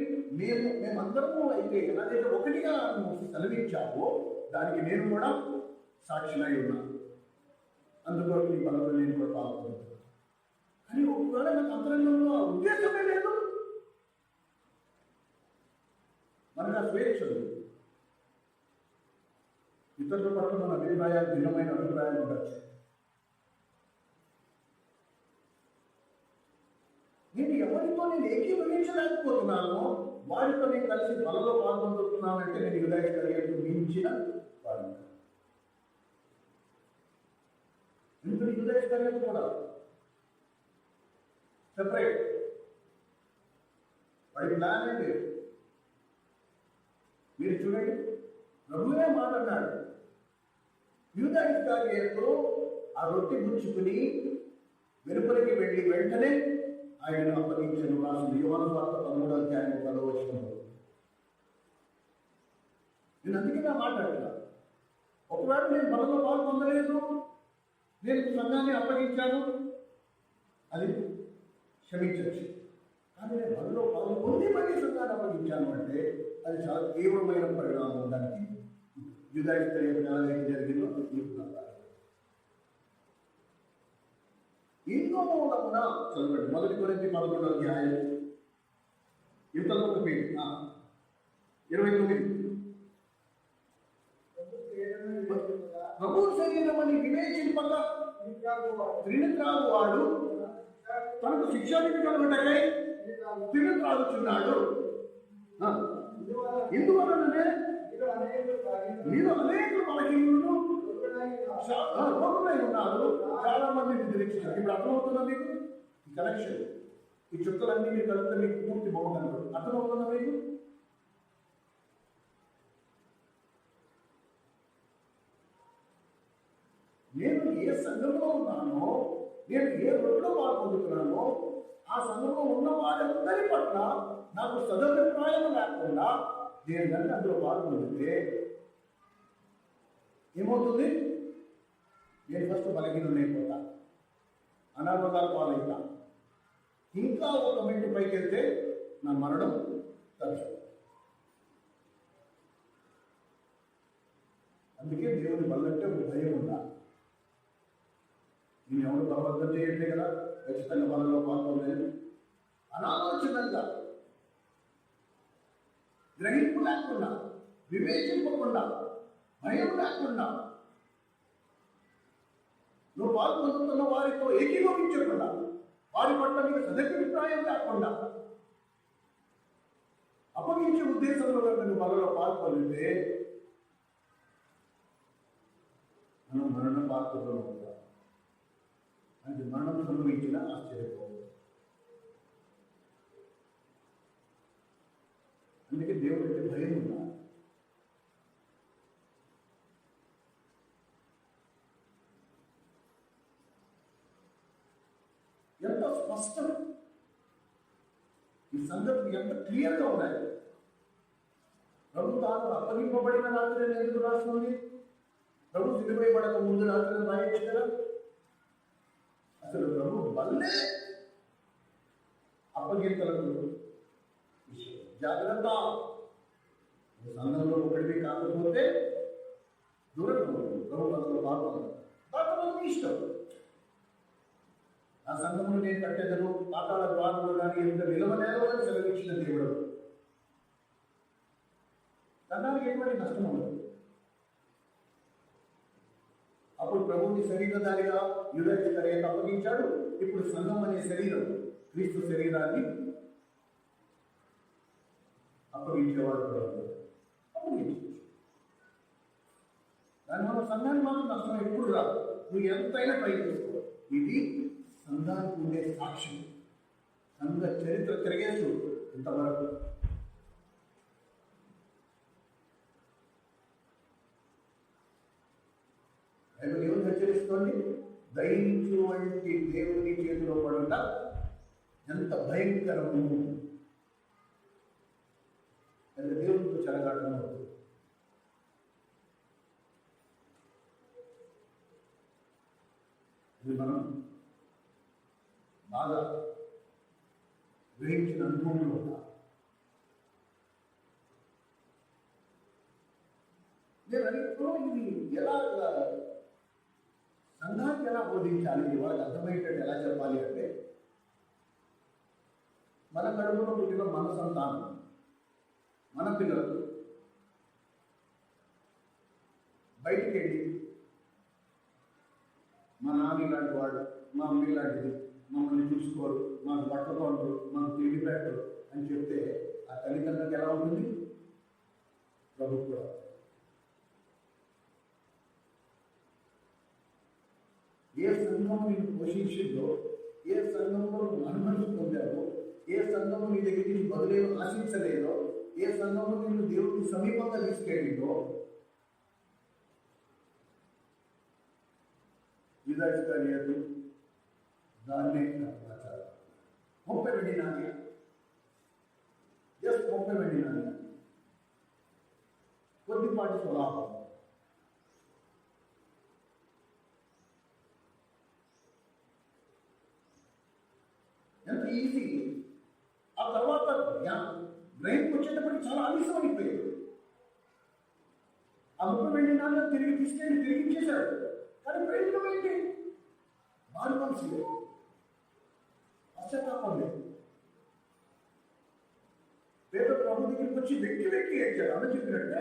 మేమందరము అయితే ఎలాగైతే ఒకటిగా నువ్వు సెలవిచ్చావో దానికి నేను కూడా సాక్షినై ఉన్నాను. అందుకొరకు నీ బలంలో నేను కూడా పాల్గొన్నాను. కానీ ఒకవేళ నాకు అంతరంగంలో ఆ ఉద్దేశమే లేదు, మనకు ఆ స్వేచ్ఛ లేదు. ఇతరుల పట్ల మన అభిప్రాయాలు భిన్నమైన అభిప్రాయాలు ఉండొచ్చు. నేను ఎవరితో నేను ఏకీభవించలేకపోతున్నాను, వారితో నేను కలిసి బలలో పాల్గొంటున్నానంటే నేను యూదా ఇస్కరియోతు మించిన వాడు. ఎందుకంటే యూదా ఇస్కరియోతు కూడా సెపరేట్, వాడి ప్లాన్ ఏంటి? మీరు చూడండి, ప్రభువే మాట అన్నాడు, యూదా ఇస్కరియోతు ఆ రొట్టె గుచ్చుకుని వెలుపలికి వెళ్ళి వెంటనే ఆయనను అప్పగించను రాసింది యోహాను సువార్త 13వ అధ్యాయం 10వ వచనంలో. నేను అందుకే నా మాట్లాడుతున్నా, ఒకవేళ నేను బలలో పాల్పొందలేదు, నేను సంఘాన్ని అప్పగించాను, అది క్షమించవచ్చు. కానీ నేను బలలో పాల్పొంది మళ్ళీ సంఘాన్ని అప్పగించాను అంటే అది చాలా తీవ్రమైన పరిణామం. దానికి యూదా ఇస్కరియోతు ఏం జరిగిందో తీసుకున్నారు. ఇంకో మూలమున చదవండి, 1 కొరింథీ 11వ అధ్యాయం ఇంతలో పేరు 29. ప్రభు శరీరమని వివేచింపక త్రినిత్రాగు వాడు తనకు శిక్ష కలుగుటకై త్రినిత్రాగుచున్నాడు. ఇందువలననే మీరు అనేక బలహీనులను రోగులై ఉన్నారు, చాలా మంది నిద్రించారు. ఇప్పుడు అర్థమవుతుందా మీకు ఈ కనెక్షన్? ఈ చుక్కలన్నీ మీరు కలిపితే మీకు పూర్తి బాగుంటారు. అర్థమవుతుందా మీకు? నేను ఏ సంఘంలో ఉన్నానో, నేను ఏ రొట్టెలో పాల్పొందుతున్నానో, ఆ సంఘంలో ఉన్న వారందరి పట్ల నాకు సదభిప్రాయం లేకుండా నేను కనుక అందులో పాల్పొందితే ఏమవుతుంది? నేను ఫస్ట్ బలహీనుడైపోతా, అనారోగ్యాల పాలైతా, ఇంకా ఒక మెట్టు పైకి వెళ్తే నా మరణం తరచు. అందుకే దేవుని బలంటే ఒక భయం ఉండాలి. నేను ఎవరు బలవంతం చేయట్లే కదా, ఖచ్చితంగా బలంలో పాల్గొనలేదు. అనాలోచితంగా, గ్రహింపు లేకుండా, వివేచింపకుండా, భయం లేకుండా, నువ్వు పాల్గొంటున్న వారితో ఏకీభవించకుండా, వారి పట్ల నీకు సదభిప్రాయం లేకుండా, అప్పగించే ఉద్దేశంలో నువ్వు బలలో పాల్గొంటే మనం మరణం పాల్గొనడం అంటే మరణం సంభవించిన ఆశ్చర్యపోదు. అందుకే దేవుడి అంటే భయం ఉండాలి. ఎంత స్పష్టం ఈ సంగతి, ఎంత క్లియర్గా ఉన్నాయి. ప్రభు తాను అప్పగింపబడిన రాత్రి ఎందుకు రాస్తుంది? ప్రభు సిలువైబడక ముందు రాత్రి రాయొచ్చు కదా. అసలు ప్రభు వల్లే అప్పగింతలకు జాగ్రత్త. సంఘంలో ఒకటివి కాకపోతే దూరంగా ఉంటుంది. ప్రభు అందులో పాల్గొనదు. పాల్గొనదు ఇష్టం. ఆ సంఘంలో నేను కట్టేదను పాతాళ ద్వారంలో కానీ ఎంత నిలవనేలో అని సెలవిచ్చిన దేవుడు. సంఘానికి ఎటువంటి నష్టం ఉండదు. అప్పుడు ప్రభుని శరీరధారిగా యూదా ఇస్కరియోతు అప్పగించాడు. ఇప్పుడు సంఘం అనే శరీరం, క్రీస్తు శరీరాన్ని అప్పగించేవాడు అప్పగించవచ్చు. దానివల్ల సంఘానికి మాత్రం నష్టం ఎప్పుడు రాదు. నువ్వు ఎంతైనా ట్రై చేసుకో. ఇది సంఘానికి ఉండే సాక్ష్యం. సంఘ చరిత్ర తిరిగేసు ఇంతవరకు. బైబిల్ ఏమని హెచ్చరిస్తోంది? దయించు వంటి దేవుని చేతిలో పడుట ఎంత భయంకరము. అంటే దేవునితో చెలగాటం అవుతుంది. ఇది మనం బాగా గ్రహించిన అనుభవంలో ఉంటాం. నేను అడిగినప్పుడు ఇది ఎలా సంఘానికి ఎలా బోధించాలి, వాళ్ళకి అర్థమయ్యేటట్టు ఎలా చెప్పాలి అంటే, మన కడుపులో పుట్టిన మన సంతానం, మన పిల్లలు బయటికి వెళ్ళి మా నాన్న ఇలాంటి వాడు, మా అమ్మ ఇలాంటిది, మమ్మల్ని చూసుకోరు, మాకు బట్టలు ఉండరు, మాకు తిండి పెట్టరు అని చెప్తే ఆ తల్లిదండ్రులకు ఎలా ఉంటుంది? ప్రభుత్వం. ఏ సంఘం నేను పోషించిందో, ఏ సంఘంలో అనుమతి పొందావో, ఏ సంఘం నీ దగ్గర నుంచి బదులేమో ఆశించలేదో, ఏ సంఘంలో నిన్ను దేవుడికి సమీపంగా తీసుకెళ్ళిందో, యూదాయిస్కరియోతు దాన్నే ఆచారం. 30 వెండి నాణ్యం, జస్ట్ 30 వెండి నాణ్యం, కొద్దిపాటి స్వలాభం. ఎంత ఈజీ. ఆ తర్వాత బ్రెయిన్కి వచ్చేటప్పటికి చాలా ఆలస్యం అయిపోయాడు. ఆ 30 వెండి నాణ్యం తిరిగి తీసుకెళ్ళి తిరిగి ఇచ్చేశాడు. కానీ ప్రయత్నం ఏంటి? మారు మనసు లేదు, పశ్చాత్తాపం లేదు. పేదల ప్రభు దగ్గరికి వచ్చి వెక్కి వెక్కి ఏడ్చాడు. అని చెప్పినట్టే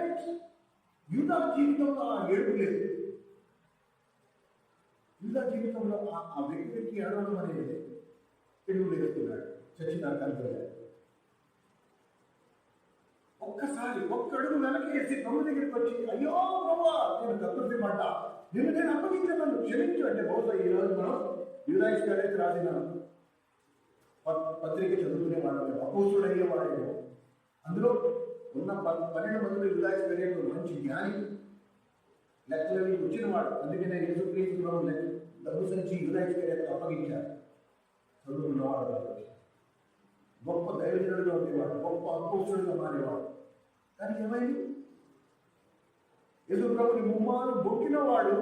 యూదా జీవితంలో ఆ ఏడుపు లేదు. యూదా జీవితంలో ఆ వెక్కి వెక్కి ఏడవడం అనేది తెలుగు వేస్తున్నాడు. చచ్చిన కంటే ఒక్కసారి ఒక్క అడుగు వెనక్కి వేసి ప్రభు దగ్గరికి వచ్చి, అయ్యో ప్రభా నేను తప్పుపడ్డా, నేను అప్పగించాను, క్షమించు అంటే బహుశా ఈ రోజు మనం యూదాయిస్కరియోతు రాసిన పత్రిక చదువుకునేవాడు, అపోస్తుడు అయ్యేవాడు. అందులో ఉన్న 12 మందిలో యూదాయిస్కరియోతు మంచి జ్ఞాని, లెక్కలవి వచ్చినవాడు. అందుకనే యేసుక్రీస్తులో డబ్బు సంచి యూదాయిస్కరియోతుకు అప్పగించారు. చదువుకున్నవాడు కాబట్టి గొప్ప దైవజనుడిగా ఉండేవాడు, గొప్ప అపోస్తుడుగా మారేవాడు. కానీ ఏమైంది? యేసు ప్రభుని ముమ్మారు బొక్కిన వాడు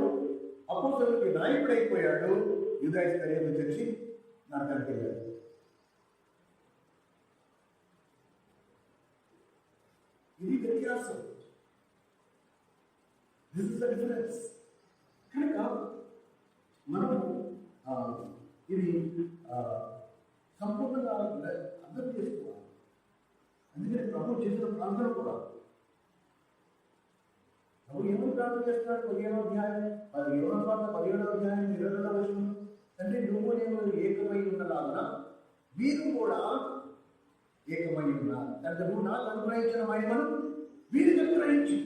అపోస్తలులకి నాయకుడైపోయాడు. యూదాయిస్కరియోతు తెచ్చి నరకానికి వెళ్ళాడు. ఇది వ్యత్యాసం. This is the difference. కనుక మనము ఇది సంపూర్ణంగా అర్థం చేసుకోవాలి. అందుకని ప్రభు చేసిన ప్రార్థన కూడా ప్రభు ఏమో ప్రార్థన చేస్తున్నాడు? 15వ అధ్యాయం 17వ అధ్యాయం 22వ వచనం, అంటే నువ్వు నేను ఏకమై ఉన్నలాగా వీరు కూడా ఏకమై ఉన్నారు. అంటే నువ్వు నాకు అనుగ్రహించిన మహిమను వీరికి అనుగ్రహించు.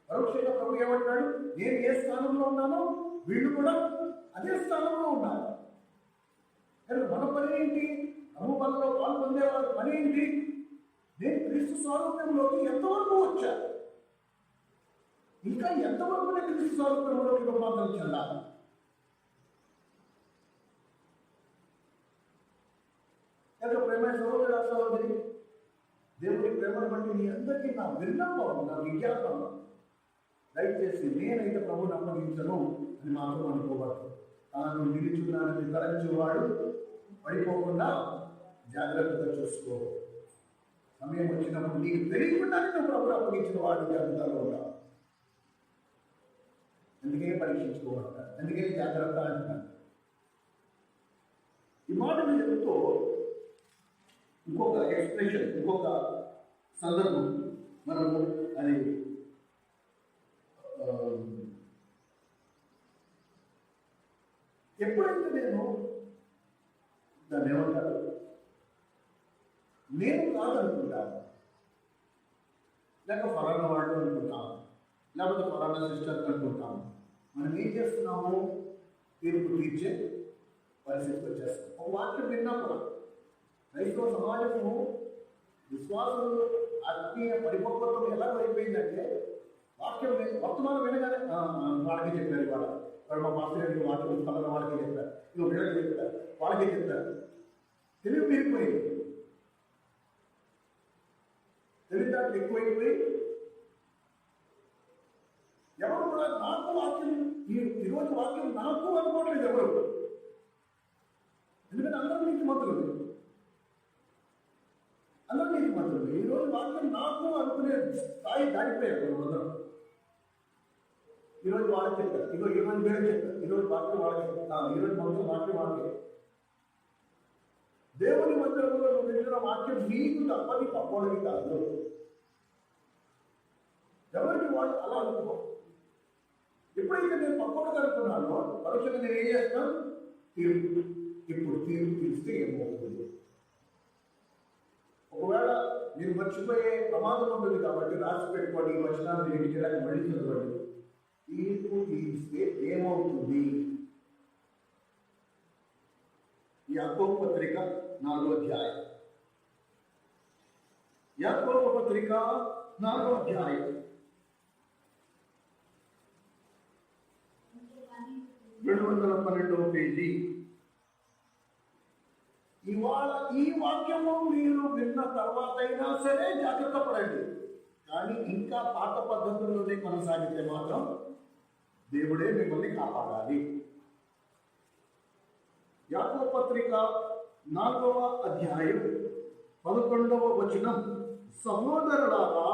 పరోక్షంగా ప్రభు ఏమంటాడు? నేను ఏ స్థానంలో ఉన్నానో వీళ్ళు కూడా అదే స్థానంలో ఉన్నారు. కానీ మన పని ఏంటి? ప్రభు పనిలో పాల్పొందేవారి పని ఏంటి? నేను క్రీస్తు స్వారూప్యంలోకి ఎంతవరకు వచ్చా, ఇంకా ఎంతవరకు నేను క్రీస్తు స్వారూప్యంలోకి రూపాంతరం చెందాలి. ప్రేమ సహోదర సహోదరి, దేవుడి ప్రేమను బట్టి మీ అందరికీ నా విన్నపం, నా విజ్ఞాపన, దయచేసి నేనైతే ప్రభుని అప్పగించను అని మాత్రం అనుకోవద్దు. తాను నిలుచున్నానని తలంచేవాడు పడిపోకుండా జాగ్రత్తగా చూసుకో. సమయం వచ్చినప్పుడు నీకు తెలియకుండానే నువ్వు ప్రభుని అప్పగించిన వాడు జాగ్రత్తగా ఉంటావు. అందుకే పరీక్షించుకోమంటారు, అందుకే జాగ్రత్త అంటున్నాను. ఈ మాటలు చెబుతూ ఇంకొక ఎక్స్ప్రెషన్, ఇంకొక సందర్భం మనము అది ఎప్పుడైతే నేను దాన్ని ఏమంటారు, నేను కాదనుకుంటాను, లేక ఫలానా వాడు అనుకుంటాను, లేకపోతే ఫలానా సిస్టర్ అనుకుంటాము, మనం ఏం చేస్తున్నాము? తీర్పు తీర్చే పరిస్థితికి వచ్చేస్తాం. ఒక వాక్యం విన్నా కూడా క్రైస్తవ సమాజము విశ్వాసంలో ఆత్మీయ పరిపక్వత్వం ఎలా అయిపోయిందంటే, వాక్యం వర్తమానం వినగానే వాళ్ళకి చెప్పారు, వాళ్ళు మా మాస్టర్ గారికి వాక్యం ఫలానా వాళ్ళకి చెప్పారు, ఇక వీళ్ళకి చెప్పారు, వాళ్ళకి చెప్తారు. తెలివి పెరిగిపోయింది, తెలివితేటలు ఎక్కువైపోయి ఎవరు కూడా నాకు వాక్యం ఈరోజు వాక్యం నాకు అనుకోవట్లేదు ఎవరు. ఎందుకంటే అందరూ నీకు మంత్రులు, అందరూ నీకు మంత్రులు. ఈరోజు వాక్యం నాకు అనుకునే స్థాయి దాటిపోయారు అందరూ. ఈరోజు వాళ్ళకి చెప్తారు, ఈరోజు వేరే చెప్తారు, ఈరోజు వాక్యం వాళ్ళకి, ఈరోజు మంత్రులు వాక్యం వాళ్ళకి. దేవుని మందిరంలో నువ్వు వింటున్న వాక్యం నీకు తప్ప నీ పక్కోడికి కాదు. ఎవరికి వాళ్ళు అలా అనుకో. ఎప్పుడైతే నేను పక్కోడికి అనుకున్నానో పరోక్షంగా నేను ఏం చేస్తాను? తీర్పు. ఇప్పుడు తీర్పు తీస్తే ఏమవుతుంది? మీరు మర్చిపోయే ప్రమాదం ఉంటుంది కాబట్టి రాసి పెట్టుకోండి. ఈ వచనాన్ని ఇంటికి వెళ్ళాక మళ్ళీ చదవండి. తీర్పు తీస్తే ఏమవుతుంది? యాకోబు పత్రిక 4వ అధ్యాయం. యాకోబు పత్రిక 4వ అధ్యాయం 212వ పేజీ. ఇవాళ ఈ వాక్యము మీరు విన్న తర్వాత అయినా సరే జాగ్రత్త పడండి. కానీ ఇంకా పాత పద్ధతుల్లోనే కొనసాగితే మాత్రం దేవుడే మిమ్మల్ని కాపాడాలి. యాకోబు పత్రిక 4వ అధ్యాయం 11వ వచనం. సహోదరులారా,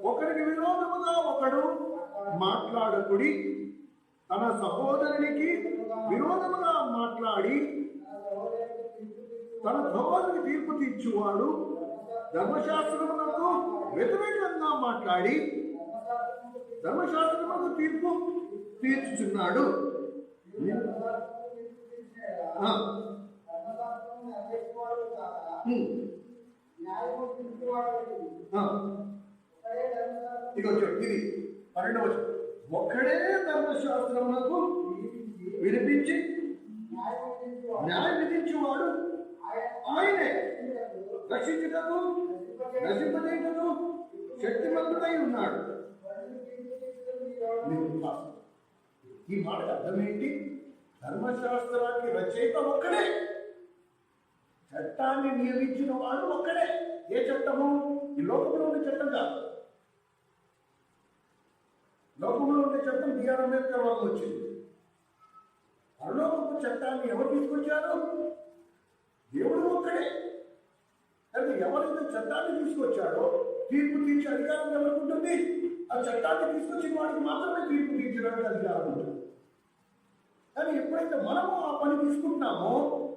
ఒకరికి విరోధముగా ఒకడు మాట్లాడకుడి. తన సహోదరునికి విరోధముగా మాట్లాడి తన సహోదరునికి తీర్పు తీర్చువాడు ధర్మశాస్త్రమునకు వ్యతిరేకంగా మాట్లాడి ధర్మశాస్త్రమునకు తీర్పు తీర్చుచున్నాడు. ఇది 12వ. ఒక్కడే ధర్మశాస్త్రమునకు వినిపించి న్యాయం విధించేవాడు ఆయనే రక్షించుటకు నశింపజేయుటకు శక్తిమంతుడై ఉన్నాడు. ఈ మాట అర్థం ఏంటి? ధర్మశాస్త్రానికి రచయిత ఒక్కడే, చట్టాన్ని నియమించిన వాడు ఒక్కడే. ఏ చట్టము? ఈ లోకంలో ఉండే చట్టం కాదు. లోకంలో ఉండే చట్టం బిఆర్ అంబేద్కర్ వల్ల వచ్చింది. పరలోకపు చట్టాన్ని ఎవరు తీసుకొచ్చారు? దేవుడు ఒక్కడే. అయితే ఎవరైతే చట్టాన్ని తీసుకొచ్చాడో తీర్పు తీర్చే అధికారం ఎవరికి ఉంటుంది? ఆ చట్టాన్ని తీసుకొచ్చిన వాడికి మాత్రమే తీర్పు తీర్చడానికి అధికారం ఉంటుంది. కానీ ఎప్పుడైతే మనము ఆ పని తీసుకుంటున్నామో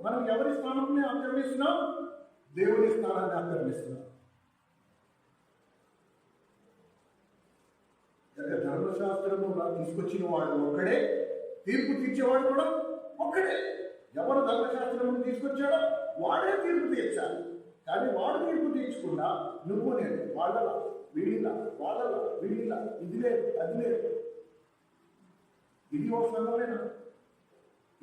మనం ఎవరి స్థానాన్ని ఆక్రమిస్తున్నాం? దేవుని స్థానాన్ని ఆక్రమిస్తున్నాం. ధర్మశాస్త్రము తీసుకొచ్చిన వాడు ఒక్కడే, తీర్పు తీర్చేవాడు కూడా ఒక్కడే. ఎవరు ధర్మశాస్త్రము తీసుకొచ్చాడో వాడే తీర్పు తీర్చాలి. కానీ వాడు తీర్పు తీర్చకుండా నువ్వు నేను వాళ్ళలా వీడిలా వాళ్ళలా వీడిలా, ఇది లేదు అది లేదు, ఇది ఒక సంఘమేనా?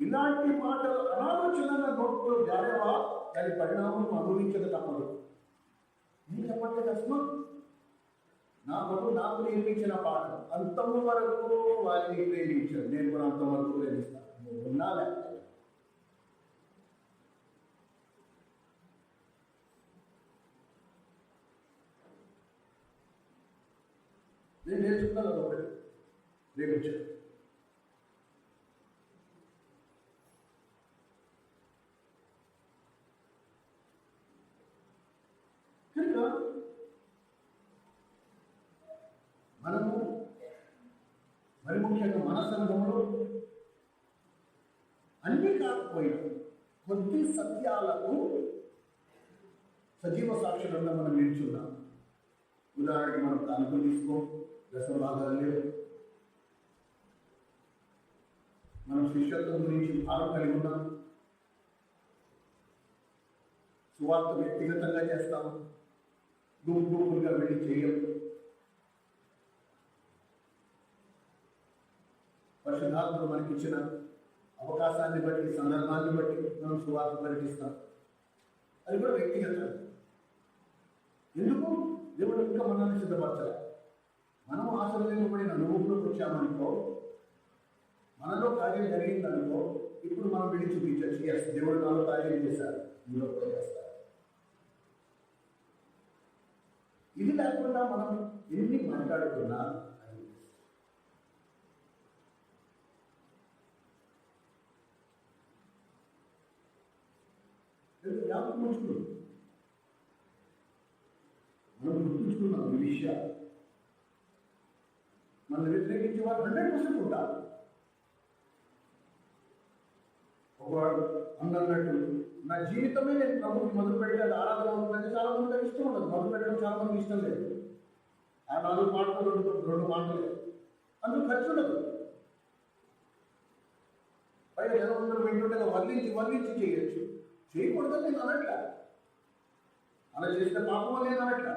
ఇలాంటి మాటలు అనాలోచనగా నోట్లో జారేవా దాని పరిణామం అనుభవించక తప్పదు. నేను చెప్పట్లేదు అసలు. నాకు నేర్పించిన పాఠం అంతము వరకు వారిని ప్రేమించాను. నేను కూడా అంతవరకు ప్రేమిస్తాను. ఉన్నా లేకపోతే నేను నేర్చుకున్నాను. అదొకటి ప్రేమించాను. కనుక మనము మరి ముఖ్యంగా మన సంఘంలో అన్నీ కాకపోయినా కొద్ది సత్యాలకు సజీవ సాక్షులంగా మనం నిల్చున్నాం. ఉదాహరణకి మనం తణుకు తీసుకో, దశభాగాలు లేవు. మనం శిష్యత్వం గురించి భారం కలిగి ఉన్నాం. సువార్త వ్యక్తిగతంగా చేస్తాము, గుంపుగా వెళ్ళి చేయము. పరిశుద్ధాత్ముడు మనకి ఇచ్చిన అవకాశాన్ని బట్టి, సందర్భాన్ని బట్టి మనం సువార్త ప్రకటిస్తాం. అది కూడా వ్యక్తిగతం. ఎందుకు? దేవుడు ఇంకా మనల్ని సిద్ధపరచాలి. మనం ఆశీర్వదించబడిన అనుభవంలోకి వచ్చామనుకో, మనలో కార్యం జరిగిందనుకో, ఇప్పుడు మనం వెళ్ళి చూపించచ్చు. ఎస్, దేవుడు నాలో కార్యం చేశారు, మీలో కూడా చేస్తారు. ఇది లేకుండా మనం ఎన్ని మాట్లాడుతున్నా అది జ్ఞాపకం ఉంచుకున్నాం. మనం గుర్తుంచుకున్నాం ఈ విషయాలు. మన వ్యతిరేకించే వారు 100% ఉంటారు. ఒకవాడు అన్నట్టు నా జీవితమే నేను ప్రభుత్వం మొదలు పెట్టాలి, ఆరాధన అవుతుందంటే చాలా మందికి ఇష్టం ఉండదు. మొదలు పెట్టడం చాలా మందికి ఇష్టం లేదు. ఆ 4 మాటలు 2 మాటలు అందులో ఖర్చు ఉండదు. పైగా జనం వింటుండగా వర్ణించి చేయొచ్చు. చేయకూడదని నేను అనట్లే. అలా చేస్తే పాపం లేదన్నట్ల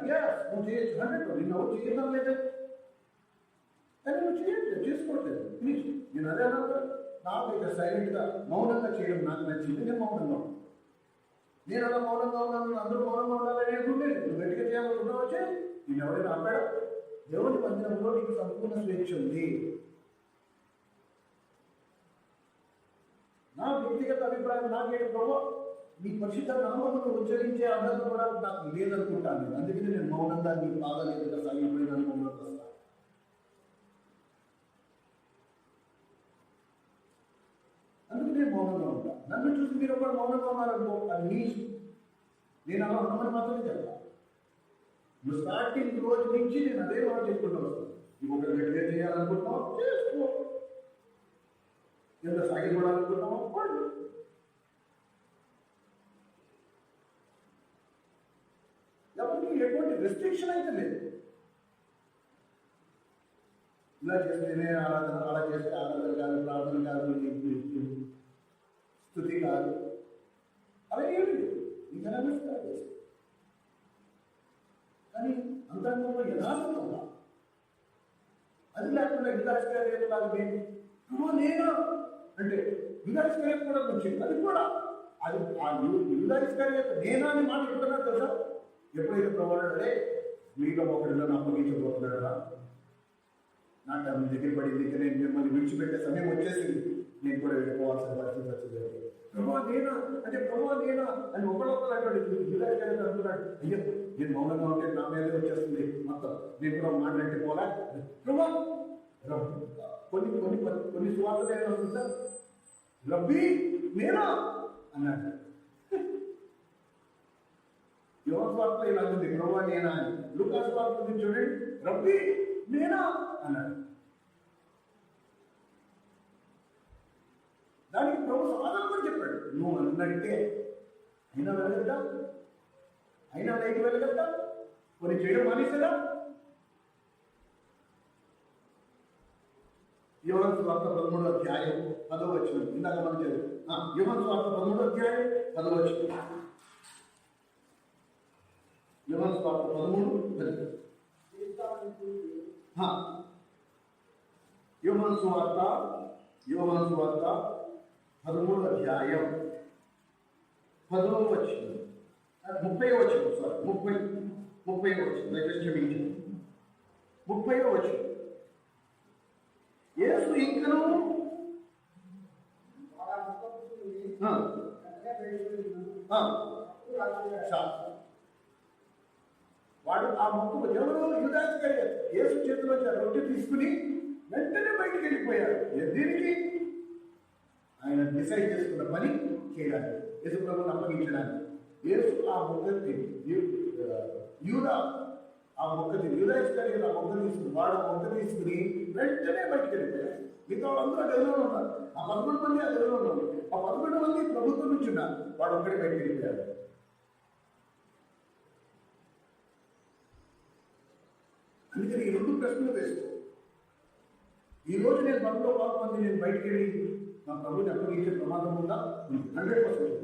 నువ్వు చేయొచ్చు 100 నిన్ను ఎవరు చేయడం లేదు, కానీ నువ్వు చేయట్లేదు, చేసుకోవట్లేదు. ప్లీజ్ నేను అదే అన్నా, నాకు ఇక సైలెంట్గా మౌనంగా చేయడం నాకు నచ్చింది, నేను మౌనంగా ఉన్నాను. నేను అలా మౌనంగా ఉన్నాను, అందరూ మౌనంగా ఉండాలని అనుకుంటే నువ్వు గట్టిగా చేయాలనుకుంటున్నావు వచ్చే నేను ఎవరైనా ఆపాడా? దేవుని మందిరంలో నీకు సంపూర్ణ స్వేచ్ఛ ఉంది. నా వ్యక్తిగత అభిప్రాయం నాకేంటి ప్రభు, నీ పరిశుద్ధ నామమును ఉచ్చరించే అర్హత కూడా నాకు లేదనుకుంటాను నేను. అందుకని నేను మౌనంగా నీ బాధలేదుగా సాగిపోయిన మౌనంగా వస్తాను. అందుకే నేను మౌనంగా ఉంటాను. నన్ను చూసి మీరు ఒకరు మౌనంగా ఉన్నారనుకో, అది నీ నేను అలా ఉన్నామని మాత్రమే చెప్తాను. నువ్వు స్టార్టింగ్ రోజు నుంచి నేను అదే మాట చేసుకుంటూ వస్తాను. ఇంకొకరు గట్టిగా చేయాలనుకుంటున్నావు చేసుకో, ఎంత సాగిపోవాలనుకుంటున్నావు వాళ్ళు. ఎవరికి ఎటువంటి రెస్ట్రిక్షన్ అయితే లేదు. ఇలా చేస్తేనే ఆరాధన, అలా చేస్తే ఆరాధన కాదు, ప్రార్థన కాదు, స్థుతి కాదు, అలా ఏమి లేదు. ఇంకా నమస్కారం కానీ అంతరంగంలో యథార్థంగా ఉందా? అది లేకుండా యుధాస్కార్యలాగా నేను అంటే యుధాస్కార్యం కూడా వచ్చింది. అది కూడా అది ఆ యుధాస్కార్య నేనా అని మాట ఎప్పుడన్నా తెలుసా? ఎప్పుడైతే ప్రవాడే మీలో ఒకరిలో అప్పగించబోతున్నాడా, నా టైం దగ్గర పడింది, ఇక నేను మిమ్మల్ని విడిచిపెట్టే సమయం వచ్చేసింది, నేను కూడా వెళ్ళిపోవాల్సిన పరిస్థితి వచ్చింది. ప్రభా నేనా అంటే ప్రభా నేనా అని ఒకళ్ళొక్కరు అంటాడు. యుధాస్కార్యం అంటున్నాడు, అయ్యో నేను మౌనంగా ఉంటే నా మీదే వచ్చేస్తుంది మొత్తం, నేను కూడా మాట్లాడితే పోలా ప్రభా. కొన్ని కొన్ని కొన్ని సువార్తలు ఏమైనా వస్తుంది సార్, రబ్బీ నేనా అన్నాడు. యోహాను సువార్తలో ఇలా ఉంది, ప్రభా నేనా అని. లూకా సువార్తలో చూడండి, రబ్బీ నేనా అన్నాడు. దానికి ప్రభు సమాధానం కూడా చెప్పాడు, నువ్వు అన్నట్టే. అయినా వెళ్ళగలుగుతా, అయినా లైట్ వెళ్ళగలుగుతా, కొన్ని చేయడం మానేసేదా? యోహాను సువార్త 13వ అధ్యాయం 10వ వచనం, ఇందాక మనం చదివాం. యోహాను సువార్త 13వ అధ్యాయం 10వ వచనం. యోహాను సువార్త 13:10. యోహాను సువార్త 13వ అధ్యాయం 10వ వచనం, 30వ వచనం, సారీ 30వ వచనం, దయచేసి క్షమించండి. 30వ వచనం. యేసు ఇంకను వాడు ఆ మొక్కు ఎవరు యూదాస్కరియత యేసు చేతిలో రొట్టె తీసుకుని వెంటనే బయటికి వెళ్ళిపోయాడు. దీనికి ఆయన డిసైడ్ చేసుకున్న పని చేయడానికి, యేసు ప్రభువుని అప్పగించడానికి. యేసు ఆ మొక్క యూదా ఆ మొక్క యూదాస్కరియత ఆ మొక్క తీసుకుని వాడు ఆ మొక్క తీసుకుని వెంటనే బయటికి వెళ్ళిపోయాడు. మిగతా వాళ్ళందరూ గదిలో ఉన్నారు. ఆ 11 మంది ఆ గదిలో ఉన్నారు. ఆ 11 మంది ప్రభుత్వం నుంచి ఉన్నారు. వాడు ఒక్కడే బయటికి వెళ్ళిపోయాడు. అందుకని ఈ 2 ప్రశ్నలు వేసుకో. ఈ రోజు నేను పనిలో పాల్గొంది, నేను బయటికి వెళ్ళి నా ప్రభుని అప్పగించే ప్రమాదం ఉందా? 100%.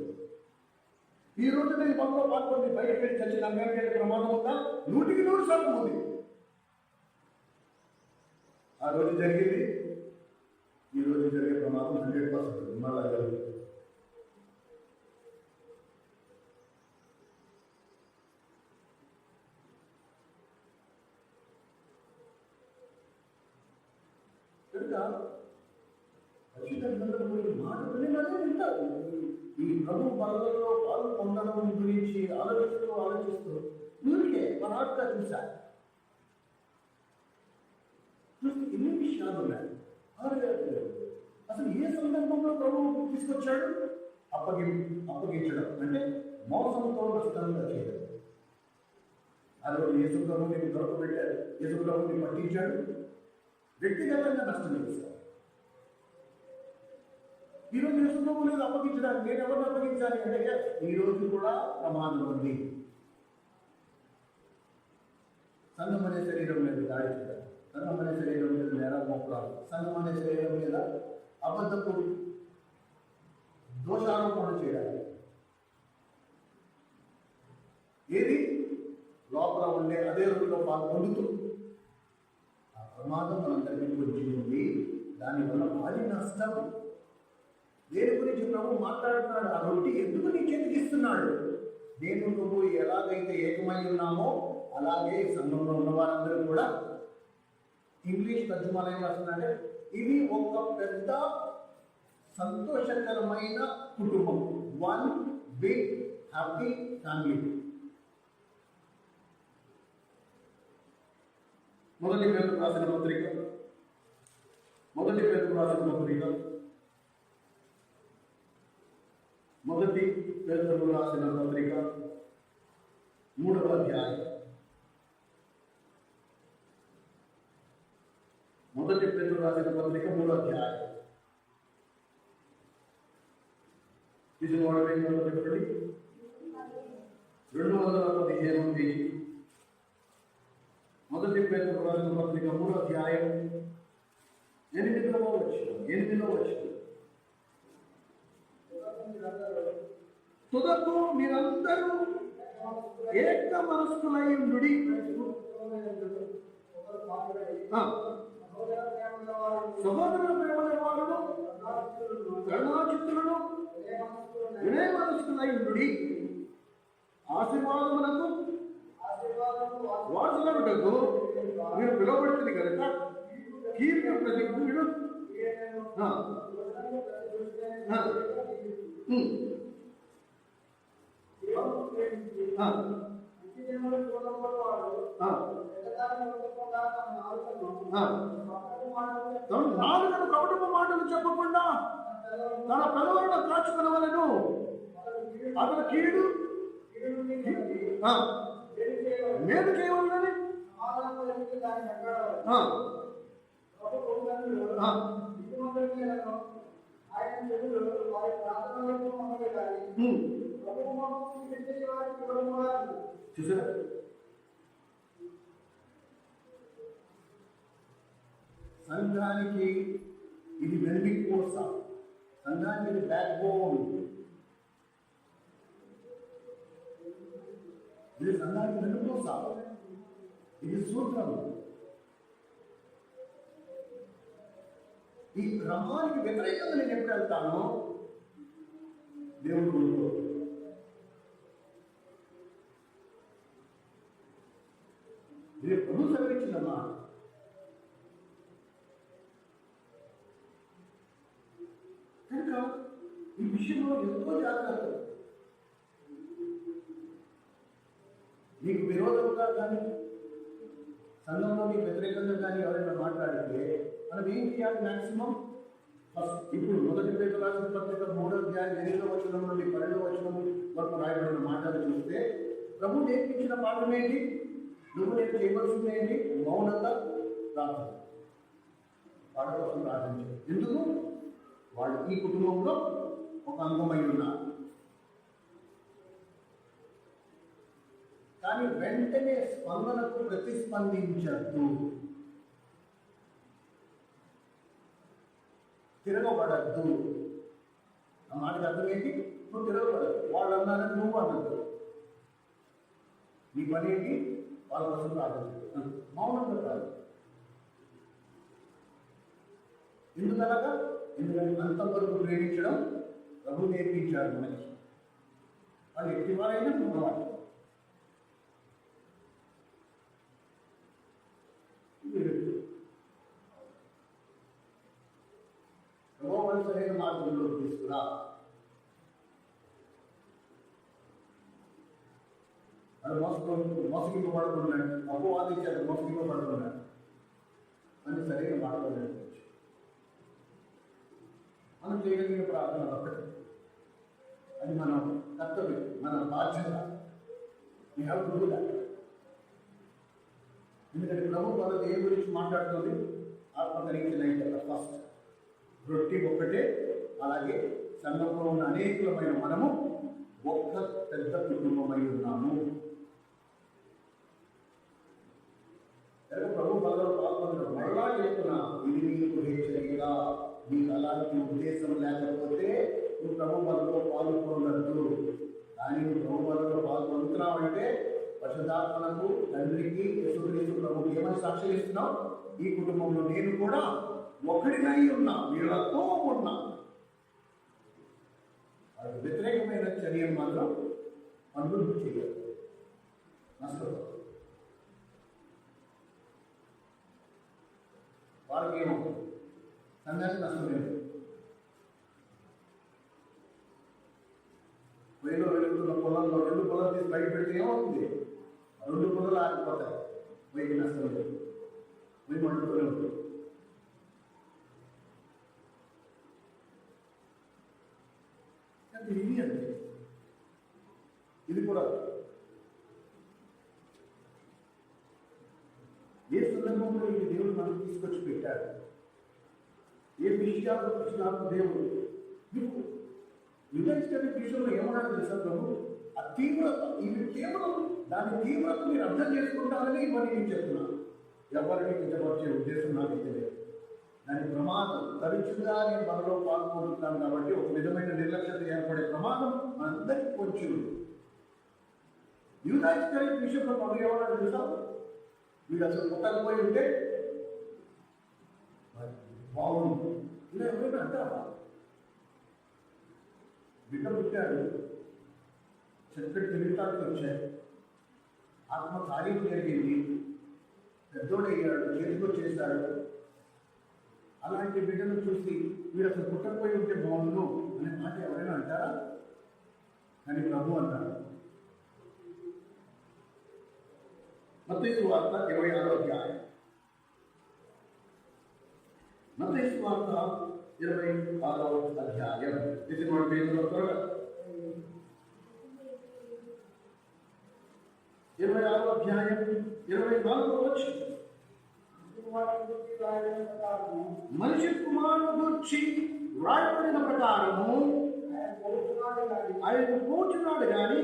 ఈ రోజు నేను పనిలో పాల్గొంది బయటికి వెళ్ళి చచ్చి రంగానికి వెళ్ళే ప్రమాదం ఉందా? 100% ఉంది. ఆ రోజు జరిగింది, ఈ రోజు జరిగే ప్రమాదం 100% మళ్ళా జరుగుతుంది. మాటలే వింటారు. ఈ ప్రభు బలలో పాలు పొందడం గురించి ఆలోచిస్తూ ఊరికే పరాట్గా చూశారు. చూస్తే ఎన్ని విషయాలు ఉన్నాయి. అసలు ఏ సందర్భంలో ప్రభు తీసుకొచ్చాడు? అప్పగించడం అంటే మోసంతో స్థిరంగా చేయడం. అది యేసు ప్రభుని దొరకబెట్టాడు, యేసు ప్రభుని పట్టించాడు, వ్యక్తిగతంగా నష్టం చేశాడు. ఈరోజు యేసు ప్రభు లేదు అప్పగించడానికి. నేను ఎవరిని అప్పగించాలి అంటే ఈ రోజు కూడా ప్రమాదం ఉంది. సంఘం అనే శరీరం మీద దాడి చేయాలి, సంఘం అనే శరీరం మీద నేరాలు మోపడాలి, సంఘం అనే శరీరం మీద అబద్ధపు దోషారోపణ చేయాలి. ఏది లోపల ఉండే అదే రోజులో పొందుతూ ఆ ప్రమాదం మనందరికీ వచ్చింది. దానివల్ల భారీ నష్టం. దేని గురించి ప్రభు మాట్లాడుతున్నాడు? ఆ రొట్టి ఎందుకు నీ చేతికి ఇస్తున్నాడు? నేను నువ్వు ఎలాగైతే ఏకమై ఉన్నామో అలాగే సంఘంలో ఉన్న వారందరూ కూడా. ఇంగ్లీష్ తర్జుమాలో ఏం రాస్తున్నాడంటే ఇది ఒక పెద్ద సంతోషకరమైన కుటుంబం. One big happy family. మొదటి పేతురు రాసిన పత్రిక 3వ అధ్యాయం. మొదటి పేతురు రాసిన పత్రిక 3వ అధ్యాయం. ఇది మొదటి 215 పేజీ. మొదటి పేతురు రాసిన పత్రిక 3వ అధ్యాయం 8వ వచనం. తుదకు మీరందరూ ఏక మనస్కులై ఉండుడి. సహోదరుల ప్రేమల వారును కరుణాచిత్తులను వినయ మనస్కులై ఉండుడి. ఆశీర్వాదమునకు వారసులకు మీరు పిలువబడుతుంది కనుక కీర్తి ప్రతిజ్ఞుడు నాలుగను కపటపు మాటలు చెప్పకుండా తన పిల్లలను కాచుకునవలెను. అతను కీడు మేలు చేయవలనని చూసారా? సంఘానికి ఇది వెండి కోస, సంఘానికి ఇది బ్యాక్ బోన్. ఇది సంఘానికి వెండి కోస, ఇది సూత్రం. ఈ క్రమానికి వ్యతిరేకంగా నేను ఎప్పుడు వెళ్తానో దేవుడు కోరుకో. ఇది ప్రభు సెలవిచ్చిందమ్మా. కనుక ఈ విషయంలో ఎంతో జాగ్రత్త. నీకు విరోధంగా కానీ సంఘంలో నీకు వ్యతిరేకంగా కానీ ఎవరైనా మాట్లాడితే మనం ఏం చేయాలి? మ్యాక్సిమం ఫస్ట్ ఇప్పుడు మొదటి పేతురు రాసిన పత్రిక 3వ అధ్యాయం 8వ వచనం నుండి 12వ వచనం వరకు రాయబడిన మాటలు చూస్తే ప్రభు నేర్పించిన పాఠం ఏంటి? నువ్వు నేను చేయవలసింది ఏంటి? మౌనంగా ప్రార్థన. వాళ్ళ కోసం ప్రార్థించారు. ఎందుకు? వాళ్ళు ఈ కుటుంబంలో ఒక అంగమై ఉన్నారు. కానీ వెంటనే స్పందనకు ప్రతిస్పందించద్దు, తిరగబడద్దు. ఆ మాటకి అర్థం ఏంటి? నువ్వు తిరగబడద్దు. వాళ్ళు అన్నారని నువ్వు అన్నద్దు. నీ పని ఏంటి? వాళ్ళ కోసం ప్రార్థన, మౌనంగా కాదు. ఎందుకనగా ఎందుకంటే అంతవరకు ప్రేమించడం ప్రభు నేర్పించాడు మనకి. వాళ్ళు ఎట్టివారైనా ఉన్నవాళ్ళు. ప్రభు సరైన మార్గంలో తీసుకురా. వాళ్ళు మోసగింపబడుతున్నాడు, అపవాదించాడు, మోసగింపబడుతున్నాడు అని సరైన మార్గంలో నడిపించు. మనం చేయగలిగిన ప్రార్థన ఒకటి, అది మనం కర్తవ్యం, మన బాధ్యత. We have to do that. ఎందుకంటే ప్రభు వాళ్ళ ఏ గురించి మాట్లాడుతుంది? ఆత్మకరించిన ఫస్ట్ రొట్టి ఒక్కటే. అలాగే సంఘంలో ఉన్న అనేకమైన మనము ఒక్క పెద్ద కుటుంబమై ఉన్నాము. ప్రభు బలలో పాల్గొనడం మరలా చెప్తున్నా, ఇది నీకు హెచ్చరికగా. నీకు అలాంటి ఉద్దేశం లేకపోతే నువ్వు ప్రభు బలలో పాల్గొనద్దు. కానీ నువ్వు ప్రభు బలలో పాల్గొంటున్నావు అంటే పరిశుద్ధాత్మకు, తండ్రికి, యేసుక్రీస్తు ప్రభువుకి ఏమని సాక్ష్యం ఇస్తున్నాం? ఈ కుటుంబంలో నేను కూడా ఒకడినై ఉన్నా, వీళ్ళతో ఉన్నా. వాళ్ళకి వ్యతిరేకమైన చర్యలు మాత్రం అభివృద్ధి చేయాలి. నష్టం వాళ్ళకి ఏమవుతుంది? సన్యాసి నష్టం లేదు. పొయ్యిలో వెలుగుతున్న పొలంలో 2 పొలాలు తీసి బయట పెడితే ఏమవుతుంది? 2 పొలాలు ఆగిపోతాయి. పొయ్యికి నష్టం లేదు. పొయ్యి మండుతూనే ఉంటుంది. ఇది అంతే. ఇది కూడా ఏ సందర్భంలో ఇది దేవుడు మనకు తీసుకొచ్చి పెట్టాడు, ఏ విషయాలు కృష్ణాత్మ దేవుడు మీకు విభజించే విషయంలో ఏమన్నాడు తెలుసా ప్రభు? ఆ తీవ్రత, ఇది కేవలం దాని తీవ్రత మీరు అర్థం చేసుకుంటారని మరి నేను చెప్తున్నాను. ఎవరిని కించపరిచే ఉద్దేశం నాకు తెలియదు. దాని ప్రమాదం తరచుగా నేను మనలో పాల్గొంటున్నాను కాబట్టి ఒక విధమైన నిర్లక్ష్యత ఏర్పడే ప్రమాదం అందరికీ కొంచెం. యూదాయిస్కరీ విషయంలో మనం ఏమన్నా తెలుసా? వీడు అసలు పుట్టకపోయి ఉంటే బాగుంది ఇలా ఎవరైనా అంటారా? బిడ్డ పుట్టాడు, చక్కటి తెలివితాట్లు వచ్చాయి, ఆత్మ కార్యం జరిగింది, పెద్దోడయ్యాడు, చేతితో చేశాడు. అలాంటి బిడ్డను చూసి వీడు అసలు పుట్టకపోయి ఉంటే బాగుండు అనే మాట ఎవరైనా అంటారా? కానీ ప్రభు అంటారు. మత్తయి సువార్త 26వ అధ్యాయం. మత్తయి సువార్త 26వ అధ్యాయం. ఇది మన పేరులో త్వరగా 26వ అధ్యాయం 24వ వచనం. మనిషి కుమారుడు గురించి వ్రాయబడిన ప్రకారము ఆయన కూర్చున్నాడు కానీ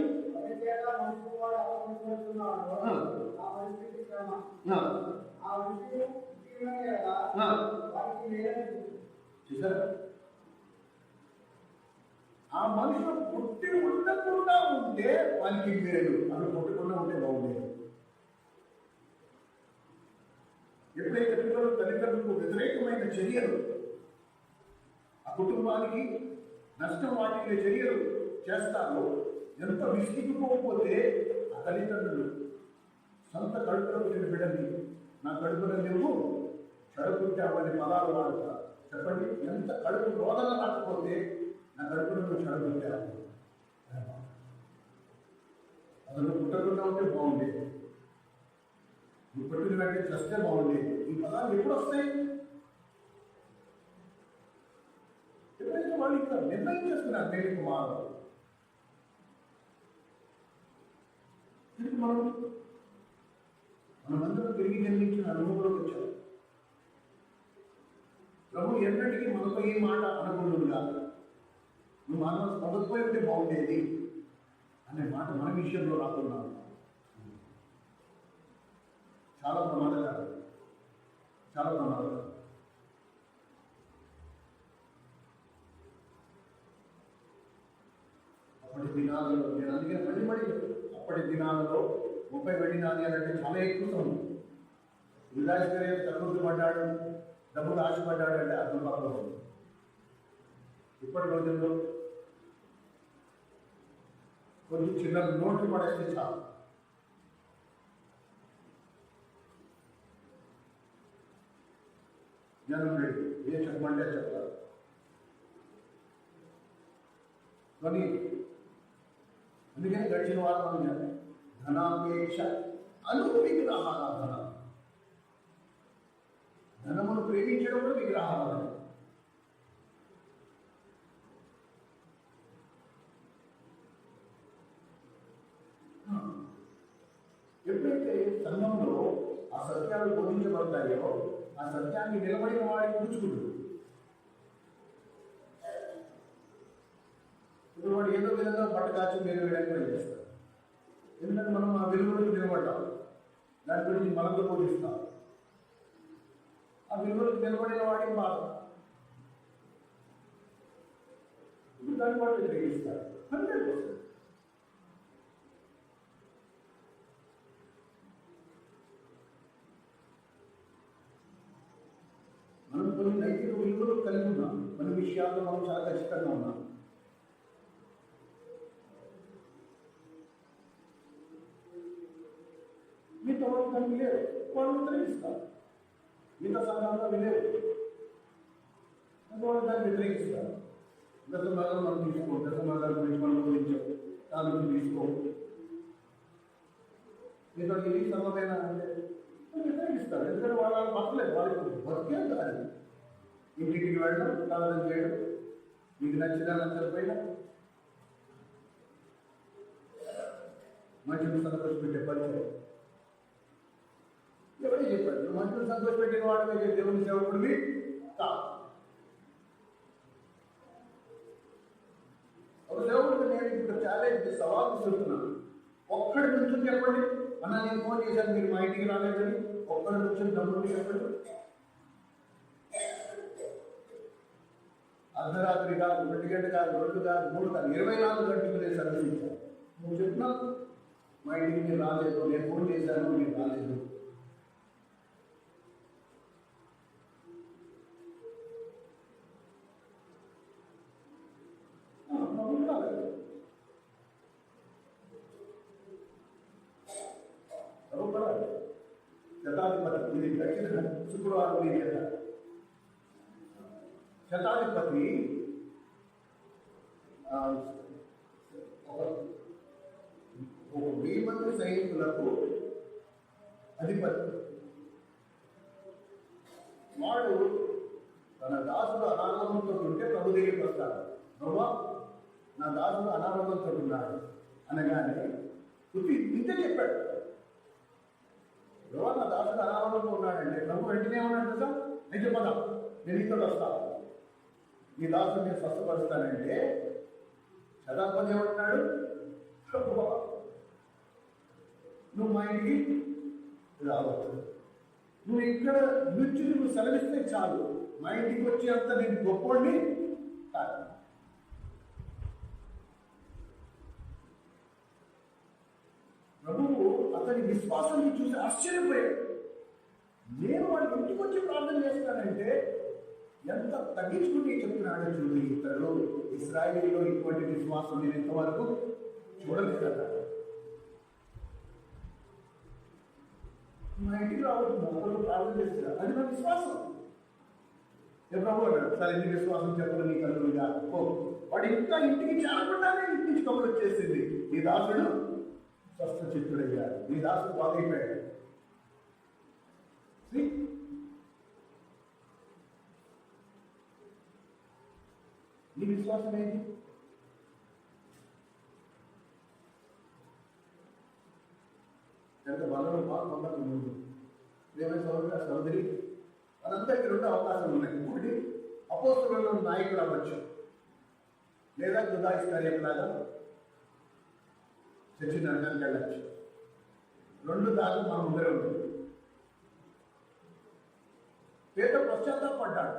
ఆ మనుషులు పుట్టి ఉండకుండా ఉంటే వాళ్ళకి మేలు, అవి పుట్టకుండా ఉంటే బాగుండేది. ఎప్పుడైతే పిల్లలు తల్లిదండ్రులకు వ్యతిరేకమైన చర్యలు, ఆ కుటుంబానికి నష్టం వాటిల్లే చర్యలు చేస్తారో, ఎంత విసిగిపోకపోతే ఆ తల్లిదండ్రులు సొంత కడుపులో పుట్టిన బిడ్డని నా కడుపులో నువ్వు చెడగొట్టావని పదాలు వాడుతారు. చెప్పండి, ఎంత కడుపు రోదన రాకపోతే నా కడుపులో నువ్వు చెడగొట్టావు. అసలు పుట్టకుండా ఉంటే బాగుండేది, నువ్వు పుట్టిన వెంటనే చస్తే బాగుండేది. ఈ పదాలు ఎప్పుడు వస్తాయి? ఎప్పుడైతే వాళ్ళు ఇక్కడ నిర్ణయం చేసుకున్నారు పెళ్లి కుమారుడు. మనమందరం తిరిగి జన్మించిన అనుభవంలోకి వచ్చాం. ప్రభు ఎన్నటికీ మనతో ఈ మాట అనకూడదుగా, నువ్వు మానవ పొందకపోయి ఉంటే బాగుండేది అనే మాట మన విషయంలో రాకున్నాను. చాలా ప్రమాదకరం, చాలా ప్రమాదకరం. అప్పటి దినాలలో నేను అందుకే మళ్ళీ అప్పటి దినాలలో 30 వెండి నాణ్యాలు అంటే చాలా ఎక్కువ ఉంది. విలాసకరే తక్కువ పడ్డాడు, డబ్బులు ఆశపడ్డాడు అంటే అర్థం పక్కన ఉంది. ఇప్పటి రోజుల్లో కొంచెం చిన్న నోట్లు పడేస్తే చాలు. జనం రెడీ, ఏ చెప్పమంటే చెప్తారు. కానీ అందుకని గడిచిన వారం మనం ధనాపేక్ష విగ్రహారాధన, ధనమును ప్రేమించడం కూడా విగ్రహారాధన. ఎప్పుడైతే సంఘంలో ఆ సత్యాలు బోధించబడతాయో ఆ సత్యాన్ని నిలబడిన వాడిని పుచ్చుకుంటుంది. ఇప్పుడు వాడు ఏదో విధంగా పట్టకాచి వేరే వేయడానికి చేస్తారు. ఎందుకంటే మనం ఆ విలువలకు నిలబడ్డాం, దాని గురించి మనకు బోధిస్తాం. ఆ విలువలకు నిలబడిన వాడికి బాధ, ఇప్పుడు దాని వాళ్ళు గ్రహిస్తారు. 100%. విషయాల్లో మనం చాలా ఖచ్చితంగా ఉన్నాం. మీతో వాళ్ళు విలేరు, వాళ్ళు వ్యతిరేకిస్తారు. మిగతా సంఘాల్లో విలేరు, వాళ్ళు దాన్ని వ్యతిరేకిస్తారు. దశమాగాలు మనం తీసుకో, దశమాగాల గురించి మనం గురించాం, దాని గురించి తీసుకో, మీతో ఇది సమమైన అంటే వ్యతిరేకిస్తారు. ఎందుకంటే వాళ్ళు బతలేదు, వాళ్ళకి బతికే కాదు. ఇంటికి వెళ్ళడం, ప్రార్థన చేయడం, మీకు నచ్చినా నచ్చకపోయినా మనుషులు సంతోషపెట్టే పరిచయం. ఎవరే చెప్పాడు? నువ్వు మనుషులు సంతోషపెట్టిన వాడిని దేవుని సేవకుడివి కాదు. ఒక సేవకుడికి నేను ఇప్పుడు ఛాలెంజ్ సవాలు చెప్తున్నాను. ఒక్కడి నుంచి చెప్పండి, అన్న నేను ఫోన్ చేశాను మీరు మా ఇంటికి రాలేదని, ఒక్కడి నుంచి డబ్బులు చెప్పండి. అర్ధరాత్రి కాదు, 1 గంట కాదు, 2 కాదు, 3 కాదు, 24 గంటలు నేను సర్వీసించాను. నువ్వు చెప్పినా మా ఇంటికి మీరు రాలేదు, నేను ఫోన్ చేశాను మీరు రాలేదు. శతాధిపతి ఇది దక్షిణ శుక్రవారం శతాధిపతి ఒక 1000 మంది సైనికులకు అధిపతి. వాడు తన దాసుడు అనారోగ్యంతో ఉంటే ప్రభు దగ్గరికి వస్తాడు. ప్రభువా నా దాసుడు అనారోగ్యంతో ఉన్నాడు అనగానే ఇంతే చెప్పాడు. ప్రభు నా దాసుడు అనారోగ్యంతో ఉన్నాడంటే ప్రభు వెంటనే ఉన్నాడు కదా, నేను చెప్పదా నేను ఇక్కడ వస్తాను, నీ దాసుడు నేను స్వస్థపరుస్తానంటే శతాధిపతి ఏమంటున్నాడు? ప్రభువా నువ్వు మా ఇంటికి రావచ్చు, నువ్వు ఇక్కడ నుంచి నువ్వు సెలవిస్తే చాలు, మా ఇంటికి వచ్చి అంత నేను గొప్పోడిని కాదు. ప్రభువు అతని విశ్వాసాన్ని చూసి ఆశ్చర్యపోయాడు. నేను వాళ్ళ ఇంటికి వచ్చి ప్రార్థన చేస్తానంటే ఎంత తగ్గించుకుని చెప్తున్నాడో చూడు. ఇతడు ఇశ్రాయేలులో ఇటువంటి విశ్వాసం నేను ఇంతవరకు చూడలేదు. మా ఇంటికి రావచ్చు, ఒకరు ప్రార్థన చేస్తారు, అది నా విశ్వాసం. ప్రభు అన్నాడు, సరే నీ విశ్వాసం చెప్పడం నీ కలుగుగా ఓ వాడు ఇంకా ఇంటికి చేరకుండానే ఇంటి నుంచి కబురు వచ్చేసింది, నీ దాసుడు స్వస్థ చిత్తుడయ్యాడు, నీ దాసుడు బాగైపోయాడు. నీ విశ్వాసం ఏంటి? ఎంత బలంలో పాల్గొన్నది ముందు ప్రేమ సోదరు సోదరి మనందరికీ 2 అవకాశాలు ఉన్నాయి. ఒకటి అపోస్తలులలో నాయకుడు అవ్వచ్చు, లేదా యుధాయిస్కర్యంలాగా చర్చి నరకానికి వెళ్ళచ్చు. 2 దాకా మనం ముందరే ఉంటుంది. పేదలు పశ్చాత్తాపడ్డాడు,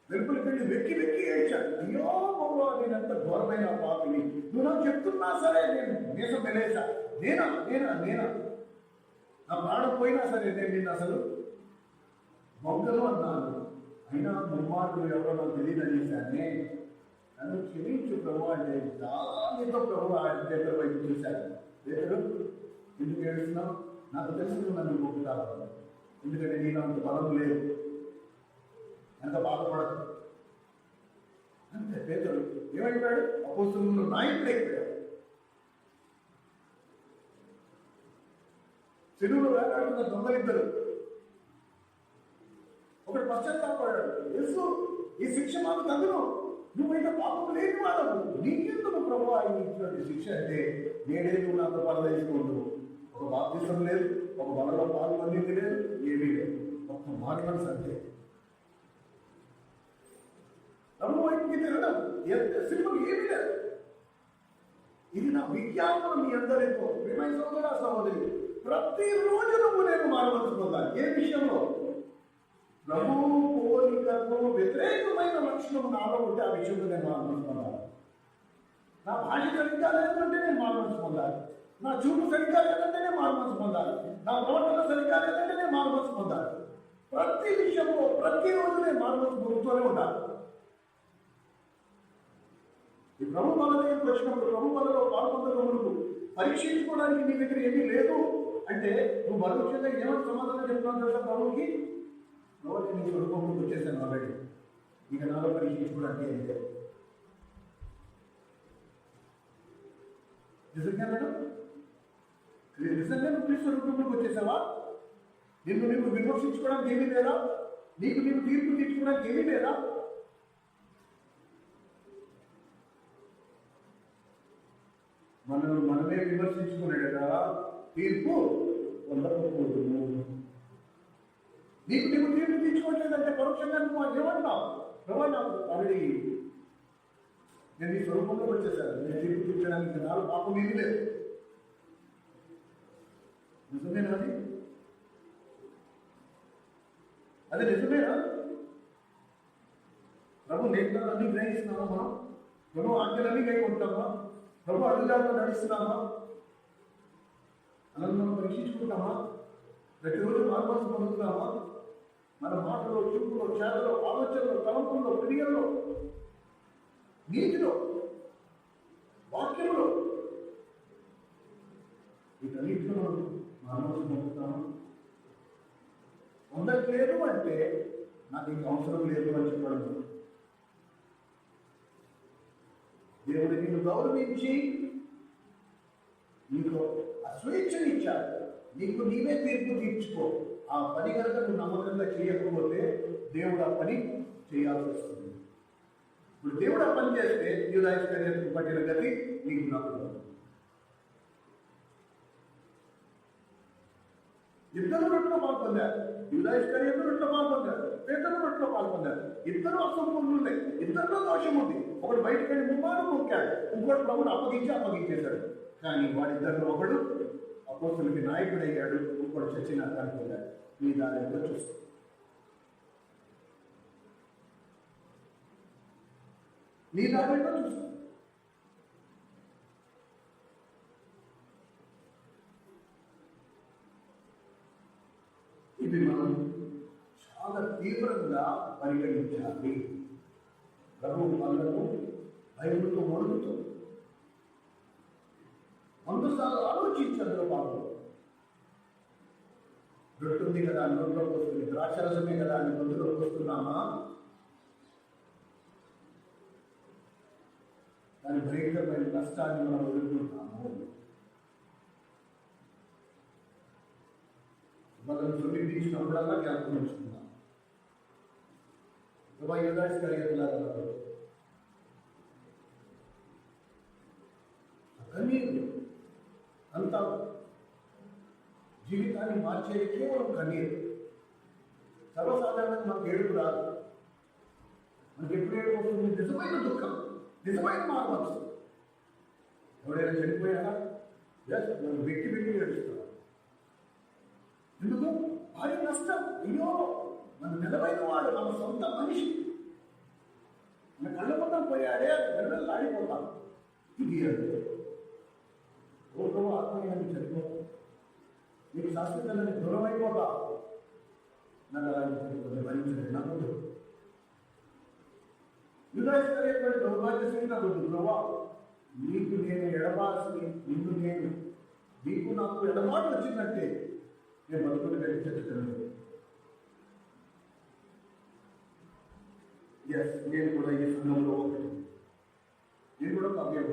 వెలుపులకి వెళ్ళి వెక్కి వెక్కి ఏడ్చాడు. అయ్యో బాబు నేనంత ఘోరమైన పాపిని, నువ్వు నాకు చెప్తున్నా సరే నేను మీసం వెలేసా, నేనా నేనా నేనా నా ప్రాణం పోయినా సరే నేను నిన్ను అసలు మొగ్గలు అన్నాను, అయినా దుర్మార్గులు ఎవరో నాకు తెలియదు అనేసానే, నన్ను క్షమించు ప్రభు అంటే దానితో ప్రభు ఆయన దగ్గర వైపు చూశాను. పేదలు ఎందుకు ఏడుస్తున్నావు? నాకు తెలుసు నన్ను మొక్కుతాను, ఎందుకంటే నేను అంత బలం లేదు, ఎంత బాధపడదు అంతే. పేదలు ఏమైపోయాడు? అపోస్తలులలో నాయకుడు అయిపోయాడు. చెరువులో వేలాడుతున్న దొంగలిద్దరు, ఒకడు పశ్చాత్తాపడ్డాడు, యేసు ఈ శిక్ష మాకు తగును, నువ్వైతే పాపం లేని వాడవు, నీకెందుకు ప్రభువా ఇచ్చినటువంటి శిక్ష అంటే, నేడే నువ్వు నాతో పరదేశుకుంటూ ఒక బాప్తిసం లేదు, ఒక బలలో పాల్గొనేది లేదు, ఏమీ లేదు, ఒక్క మాటలు అంతే. ప్రభు వైపుకి తిరగడం ఎంత సింపుల్, ఏమీ లేదు. ఇది నా విజ్ఞాపనం మీ అందరితో. ప్రియమైన సోదర సహోదరి, ప్రతిరోజు నువ్వు నేను మారవలసి పొందాలి. ఏ విషయంలో? ప్రభు పోలికకు వ్యతిరేకమైన లక్షణం నాలో ఉంటే ఆ విషయంలో నేను మారవలసి పొందాలి. నా భాష సరిగ్గా లేదంటే నేను మారవలసి పొందాలి, నా చూపు సరిగ్గా లేదంటే నేను మారవలసి పొందాలి, నా ప్రవర్తన సరిగ్గా లేదంటే నేను మారవలసి పొందాలి. ప్రతి విషయంలో ప్రతిరోజు నేను మారవలసి పొందుతూనే ఉండాలి. ప్రభు బలదైనకు వచ్చినప్పుడు ప్రభు బలలో పాల్పొందక మునుపు పరీక్షించుకోవడానికి నీ దగ్గర ఏమీ లేదు అంటే నువ్వు భవిష్యత్తుగా ఏమని సమాధానం చెప్తున్నావు తెలుసా ప్రభుకి? ప్రభు నేను నీ స్వరూపంలోకి వచ్చేసాను ఆల్రెడీ, ఇక నాలో పరీక్షించుకోవడానికి ఏం లేదు. నిజంగా నువ్వు క్రీస్తు స్వరూపంలోకి వచ్చేసావా? నిన్ను విమర్శించుకోవడానికి ఏమీ లేదా? నీకు తీర్పు తీర్చుకోవడానికి ఏమీ లేదా? మనమే విమర్శించుకున్నాడు కదా, తీర్పు పొందకపోదు. నీకు తీర్పు తీర్చుకోవట్లేదంటే పరోక్షంగా నువ్వు ఏమన్నావు? ప్రభా నాకు ఆల్రెడీ నేను ఈ స్వరూపంలో వచ్చేసాను, నేను తీర్పు తీర్చడానికి నాలో పాపం ఏమీ లేదు. నిజమేనా అది నిజమేనా? ప్రభు నేర్చుకుని గ్రహిస్తున్నామా? ప్రభు ఆజ్ఞలన్నీ కైకొంటామా? ప్రభు అడుగుదాకా నడుస్తున్నామా? అలా మనం పరీక్షించుకుంటామా? ప్రతిరోజు మార్మాసం పొందుతున్నామా? మన మాటలో, చూపులో, చేతలో, ఆలోచనలో, తలంపుల్లో, క్రియల్లో, నీతిలో, వాక్యంలో వీటన్నిటిలో మనం మార్మాసం పొందుతామా? పొందట్లేదు అంటే నాకు ఇంక అవసరం లేదు అని చెప్పడం. దేవుడు నిన్ను గౌరవించి నీకు స్వేచ్ఛనిచ్చాడు, నీకు నీవే తీర్పు తీర్చుకో. ఆ పని కనుక నువ్వు నమ్మకంగా చేయకపోతే దేవుడు ఆ పని చేయాల్సి వస్తుంది. ఇప్పుడు దేవుడు ఆ పని చేస్తే యూదాయిస్కర్యతకు పట్టిన గతి నీకు నాకు. ఇద్దరు రొట్టెలో పాల్పొందారు, యూదాయిస్కర్యత రొట్టెలో పాల్పొందారు, పేతురు రొట్టెలో పాల్పొందారు. ఇద్దరు అసంపూర్ణులే, ఇద్దరిలో దోషం ఉంది. ఒకడు బయటకు వెళ్ళి ముమ్మారు మొక్కాడు, ఇంకోటి ప్రభుని అప్పగించేశాడు. కానీ వాడిద్దరిలో ఒకడు అపోస్తలుకి నాయకుడయ్యాడు, ఇంకోటి చచ్చిన అర్థానికి వెళ్ళాడు. మీ దారిలో చూస్తాం. నీ దారిలో చూస్తాం. ఇది మనం చాలా తీవ్రంగా పరిగణించాలి. ప్రభు వాళ్ళను భయముతో వణుకుతూ 100 సార్లు ఆలోచించారు. బాబు రొట్టుంది కదా నోట్లోకి వస్తుంది, ద్రాక్షరసమే కదా అని నోట్లోకి వస్తున్నామా? దాని భయంకరమైన నష్టాన్ని మనం ఎదుర్కొంటున్నాము. మనం సమీపించినప్పుడల్లా జ్ఞాపకం ఉంచుకున్నాం. యూదాయిస్కర్యతలాగా కన్నీరు అంతా జీవితాన్ని మార్చేది కేవలం కన్నీరు. సర్వసాధారణంగా మనకు ఏడుపు రాదు. మనకి ఎప్పుడు ఏడుపు వస్తుంది? నిజమైన దుఃఖం, నిజమైన మార్పు. ఎవడైనా చనిపోయాడా? వెక్కి ఏడుస్తారు. ఎందుకు? భారీ నష్టం. అయ్యో, మన నిలబైన వాడు, మన సొంత మనిషి మన కళ్ళ పక్కన పోయాడే, వెళ్ళు ఆడిపోతాం. ఇది ఓ ఆత్మీయాన్ని చనిపోతాం, మీకు శాశ్వతాన్ని దూరం అయిపోతా. నాకు అలాంటి భరించలేదు. నాకు యూదాయిస్కర్యతపై దౌర్భాగ్యశ్రీ నాకు ప్రభా, నీకు నేను ఎడబాసి నిన్ను నేను, నీకు నాకు ఎడబాటు వచ్చిందంటే నేను బతుకుని గడిచేటట్టు. నేను కూడా ఈ సంఘంలో ఒకటి, నేను కూడా కావ్యం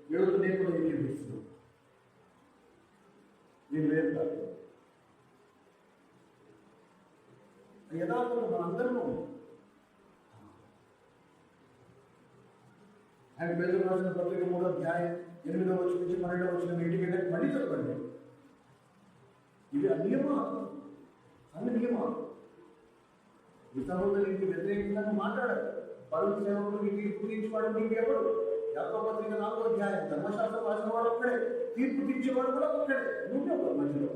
వీళ్ళతో నేను కూడా ఏకీభవిస్తున్నాను. నేను లేదు కాదు. యథార్థంగా మనందరూ ఆయన పేదలు రాసిన పత్రిక 3వ అధ్యాయం 8వ వచనం నుంచి 12వ వచనం ఇంటికి మళ్ళీ చదవండి. ఇవి అనియమాలు, అన్ని నియమాలు. ఈ సహోదరునికి వ్యతిరేకంగా మాట్లాడారు. పరుగు సేవకుడికి తీర్పు తీర్చేవాడు నీకు ఎవరు? యాకోబు పత్రిక 4వ అధ్యాయం ధర్మశాస్త్రం రాసిన వాడు ఒక్కడే, తీర్పు తీర్చేవాడు కూడా ఒక్కడే. నువ్వే ఒక మధ్యలో.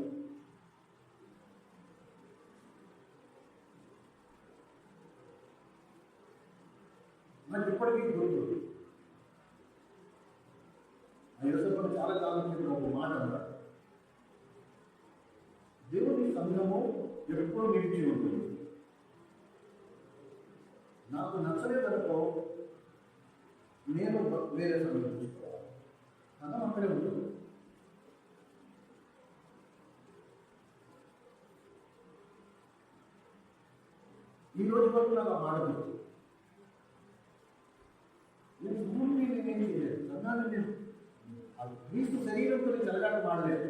నాకు ఇప్పటికీ గుర్తు, యోసేపు చాలా కాలం క్రితం ఒక మాట అన్నాడు, దేవుని సంఘము ఎప్పుడూ నిలిచి ఉంటుంది. నాకు నచ్చలేదనుకో నేను వేరే సమయం చూసుకోవాలి. సంఘం అక్కడే ఉంటుంది. ఈ రోజు వరకు నాకు ఆ మాట గుర్తు. నేను పూర్తి నేనేం చేయలేదు. సంఘాన్ని నేను ఆ క్రీస్తు శరీరంతో జరగాట మాడలేదు.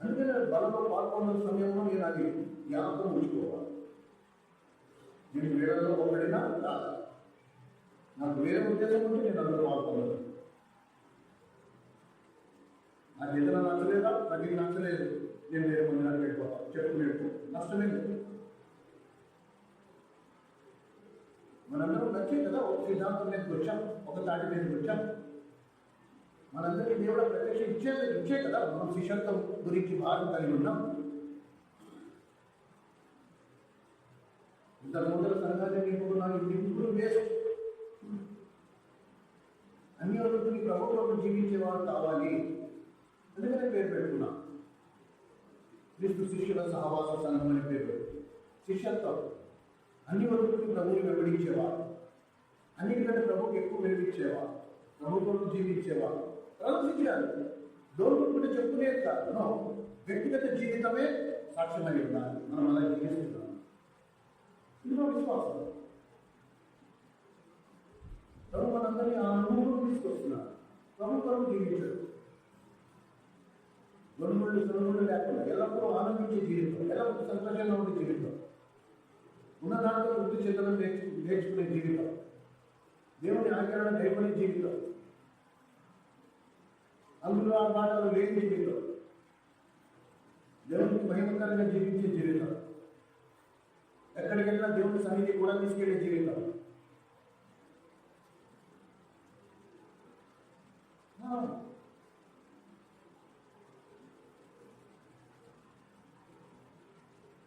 అందుకని బలంలో పాల్గొన్న సమయంలో నేను అది జ్ఞాపకం ఉంచుకోవాలి. నేను వేళల్లో ఒకటినా కాదు. నాకు వేరే ఉద్దేశం ఉంటే నేను అందరూ పాల్గొన్నాను. నాకు ఏదైనా నచ్చలేదా? నాకు ఇది నచ్చలేదు, నేను వేరే మందిరానికి వెళ్ళిపోతాను, చెప్పు నేర్పు, నష్టమే లేదు. మనందరం నచ్చే కదా ఒక సిద్ధాంతం మీదకి వచ్చాం, ఒక తాటి మీదకి వచ్చాం. మనందరికీ దేవుడు ప్రత్యక్ష ఇచ్చే కదా మనం శిష్యత్వం గురించి భాగం కలిగి ఉన్నాం. ఇంత నూతన సంఘాన్ని నింపుకున్నాను, నింపుకుని వేస్ట్. అన్ని వృత్తుని ప్రభుత్వం జీవించేవాడు కావాలి. అందుకనే పేరు పెట్టుకున్నాం, క్రీస్తు శిష్యుల సహవాస సంఘం అని పేరు పెట్టు. శిష్యత్వం అన్ని వృత్తుని ప్రభువుని వెంబడించేవాడు, అన్నిటికంటే ప్రభుకి ఎక్కువ వెలిగించేవాడు, ప్రభుత్వం జీవించేవాడు. ప్రవర్తించాలి. దోరుకుంటే చెప్పుకునేది కాదు. వ్యక్తిగత జీవితమే సాక్ష్యమై ఉండాలి. మనం అలా జీవిస్తున్నాం. ఇది మా విశ్వాసం. ప్రభు మనందరినీ ఆ అనుభవం తీసుకొస్తున్నారు. ప్రభుత్వం జీవించదు. గొడుగుళ్ళు లేకుండా ఎల్లప్పుడూ ఆనందించే జీవితం, ఎల్లప్పుడూ సంతోషంగా ఉండే జీవితం, ఉన్నదాంట్లో వృద్ధి చెందడం నేర్చుకునే జీవితం, దేవుని ఆజ్ఞలను భయపడే జీవితం, అందులో ఆ మాటలు లేని జీవితం, దేవునికి మహిమకరంగా జీవించే జీవితం, ఎక్కడికి వెళ్ళినా దేవుని సన్నిధి కూడా తీసుకెళ్లే జీవితం.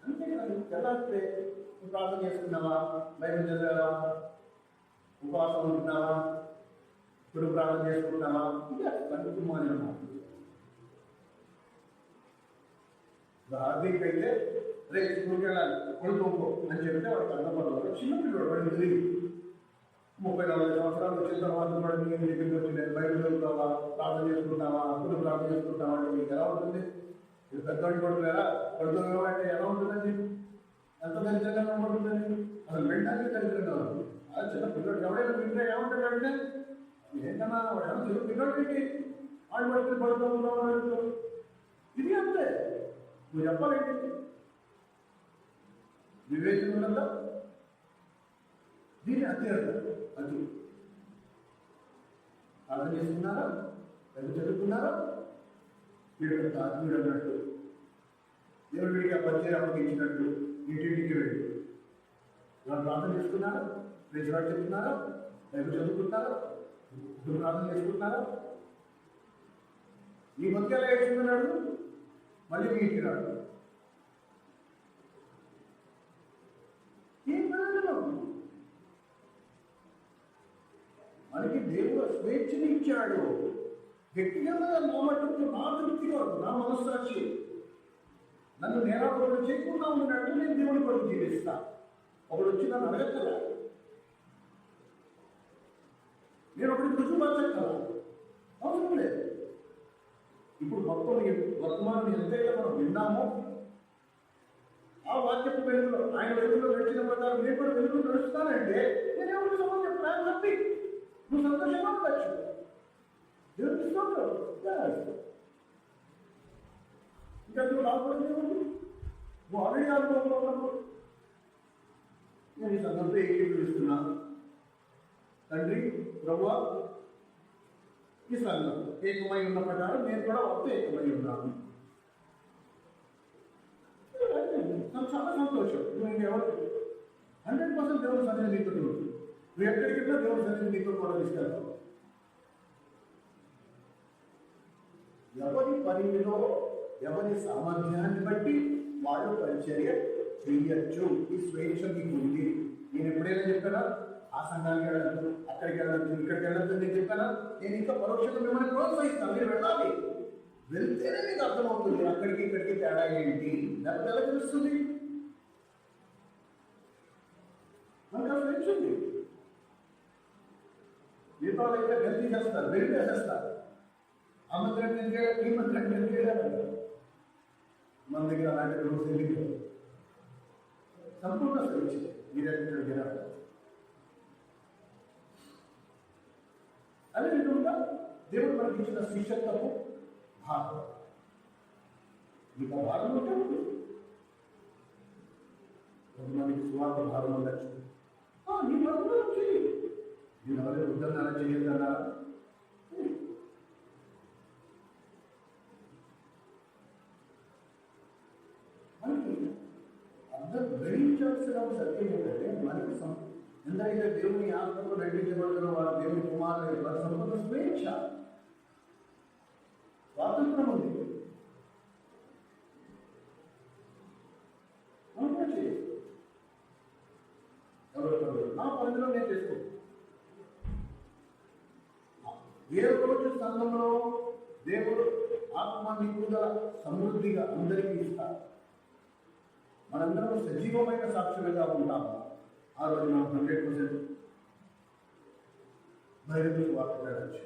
అంతేకాదు. ఎలా అంటే ప్రార్థన చేసుకున్నావా, బైబిల్ చదివావా, ఉపవాసం ఉంటున్నావా, ఇప్పుడు ప్రార్థన చేసుకుంటున్నావా, ఇంకా కుటుంబాన్ని ఉన్నాం. హార్దిక్ అయితే రేపు స్కూల్కి వెళ్ళాలి, కొడుకోకో అని చెప్తే వాడు అర్థపడవాలి. చిన్నపిల్లడు వాడికి తిరిగి 30-40 సంవత్సరాలు వచ్చిన తర్వాత కూడా మీ దగ్గరికి వచ్చి బైబిల్ చదువుతావా, ప్రార్థన చేసుకుంటావా, అప్పుడు ప్రార్థన చేసుకుంటావా అంటే మీకు ఎలా ఉంటుంది? ఇది పెద్దవాడి కొడుకులేరా, కొడుకు అంటే ఎలా ఉంటుందండి? ఎంత దరిద్రంగా ఉంటుందండి? అసలు వినడానికి దరిద్రంగా ఉంటుంది. అది చిన్న పిల్లడు ఎవరైనా వింటే ఏమంటాడంటే, ఏంటన్నా వాడు ఏమో చిన్న పిల్లడు ఏంటి, వాడు పడుతుంది పడుతూ ఇది అంతే. నువ్వు చెప్పాలేంటి? వివేచన ఉన్నదా? దీన్ని అత్యంత అది అర్థం చేసుకున్నారా? పెద్ద చదువుకున్నారా? వీడు ఆత్మీయుడు అన్నట్టు, దేవుడు వీడికి ఆ పరిచయం అప్పగించినట్టు ఇంటింటికి వెళ్ళి వాళ్ళు ప్రార్థన చేసుకున్నారా? ప్రజలు చెప్తున్నారా? బైబిల్ చదువుకుంటున్నారా? ఇప్పుడు ప్రార్థన చేసుకుంటున్నారా? ఈ మధ్య ఎలా ఏడ్చుకున్నాడు? మళ్ళీ మీ ఇంటికి రాడు. ఏం ప్రయోజనం? మనకి దేవుడు స్వేచ్ఛని ఇచ్చాడు. వ్యక్తిగతంగా నా మట్టుకు, నా తృప్తిగా, నా మనస్సాక్షి నన్ను నేరాపరుడు చేయకుండా ఉన్నట్టు నేను దేవుడి కొరకు జీవిస్తా. ఒకడు వచ్చి నన్ను అడగక్కల, నేను ఒకటి రుజుపరచక్కల, అవసరం లేదు. ఇప్పుడు మొత్తం వర్తమానం ఎంతైతే మనం విన్నామో ఆ వాక్యపు వెలుగులో, ఆయన వెలుగులో నడిచిన ప్రకారం నేను కూడా వెలుగులో నడుస్తానంటే నేను ఎవరికి సమాధానం చెప్పాను? హ్యాపీ, నువ్వు సంతోషంగా ఉండొచ్చు. దేవుడికి స్తోత్రం. ఇంకా నువ్వు రాకూడదు, నువ్వు ఆల్రెడీ అనుభవంలో ఉన్నప్పుడు నేను ఈ సందర్భంతో ఏకీభవిస్తున్నాను. తండ్రి, ప్రభువా, ఈ సంఘం ఏకమై ఉన్న ప్రకారం నేను కూడా వారితో ఏకమై ఉన్నాను. చాలా సంతోషం. నువ్వు ఎవరు 100% దేవుని సన్నిధి నీతో ఉంటుంది. నువ్వు ఎక్కడికి వెళ్ళినా దేవుని సన్నిధి నీతో కూడా తీసుకెళ్తావు. ఎవరి పనిలో, ఎవరి సామర్థ్యాన్ని బట్టి వాళ్ళు పరిచర్య చెయ్యొచ్చు. ఈ స్వేచ్ఛ మీకు ఉంది. నేను ఎప్పుడైనా చెప్పానా ఆ సంఘానికి వెళ్ళద్దు, అక్కడికి వెళ్ళద్దు, ఇక్కడికి వెళ్ళద్దు నేను చెప్పానా? నేను ఇంకా పరోక్షంగా మిమ్మల్ని ప్రోత్సహిస్తాను. మీరు వెళ్ళాలి. వెళ్తేనే మీకు అర్థమవుతుంది అక్కడికి ఇక్కడికి తేడా ఏంటి. దానికి ఎలా తెలుస్తుంది? మనకు అసలు తెచ్చింది. మీతో అయితే గల్తీ చేస్తారు, వెలిపేసేస్తారు. ఆ మంత్రం ఎందుకు ఈ మంత్రం ఎందుకు మన దగ్గర అలాంటి రోజు ఎందుకు సంపూర్ణ స్వేచ్ఛ మీరెక్కడ వినాలి. అదేవిధంగా దేవుడు మనకి ఇచ్చిన శిక్షత్వము భారం. మీకు ఆ భారం ఉంటే కొంతమందికి సువార్త భారం ఉండొచ్చు. నీ భారం చేయి, నేను ఎవరైనా వద్దన్నారా చేయొద్దన్నా మనకి అర్థం గ్రహించాల్సిన సత్యం ఏంటంటే మనకి ఎంతైతే దేవుని ఆత్మలో నడిపించబడుతున్న వారు దేవుని కుమారులు వారి సంపూర్ణ స్వేచ్ఛ స్వాతంత్రం ఉంది. నా పరిధిలో నేను చేసుకో. ఏ రోజు సంఘంలో దేవుడు ఆత్మ నిపుణుల సమృద్ధిగా అందరికీ ఇస్తారు, మనందరం సజీవమైన సాక్షులుగా ఉంటాము. ఆ రోజు మనం 100% బహిరంగ వార్తవచ్చు.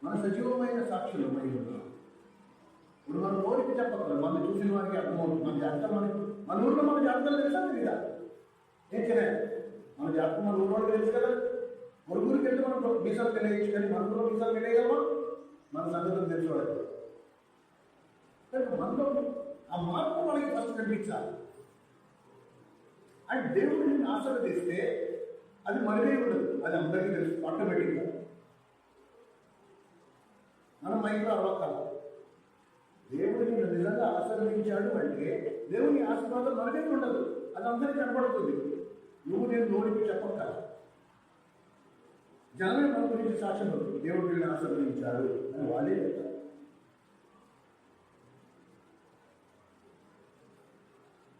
మన సజీవమైన సాక్షులు మై ఉన్నాం. ఇప్పుడు మనం నోటికి చెప్పగలం, మనం చూసిన వారికి అర్థమవుతుంది. మన జాతకం మన ఊరిలో మన జాతకాలు తెలుసా తెలీదా? ఏం చేయాలి? మన జాతకం మన ఊరిలో తెలుసు కదా. పొరుగురికి వెళ్తే మనం మీసాలు తెలియచ్చు, కానీ మన ఊరిలో మీసాలు తెలియగలమా? మన సంగతులు తెలుసుకోవాలి. మనలో ఆ మార్పు మనకి ఫస్ట్ కనిపించాలి. అండ్ దేవుడిని ఆశీర్వదిస్తే అది మనకే ఉండదు, అది అందరికీ తెలుసు ఆటోమేటిక్గా. మనం మైండ్లో అవ్వకాల దేవుడిని నిజంగా ఆశీర్వదించాడు అంటే దేవుని ఆశీర్వాదం మనకే ఉండదు, అది అందరికీ కనపడుతుంది. నువ్వు నేను నోడికి చెప్పక జనమే మన గురించి సాక్ష్యం అవుతుంది, దేవుడిని ఆశీర్వదించాడు అని వాళ్ళే చెప్తారు.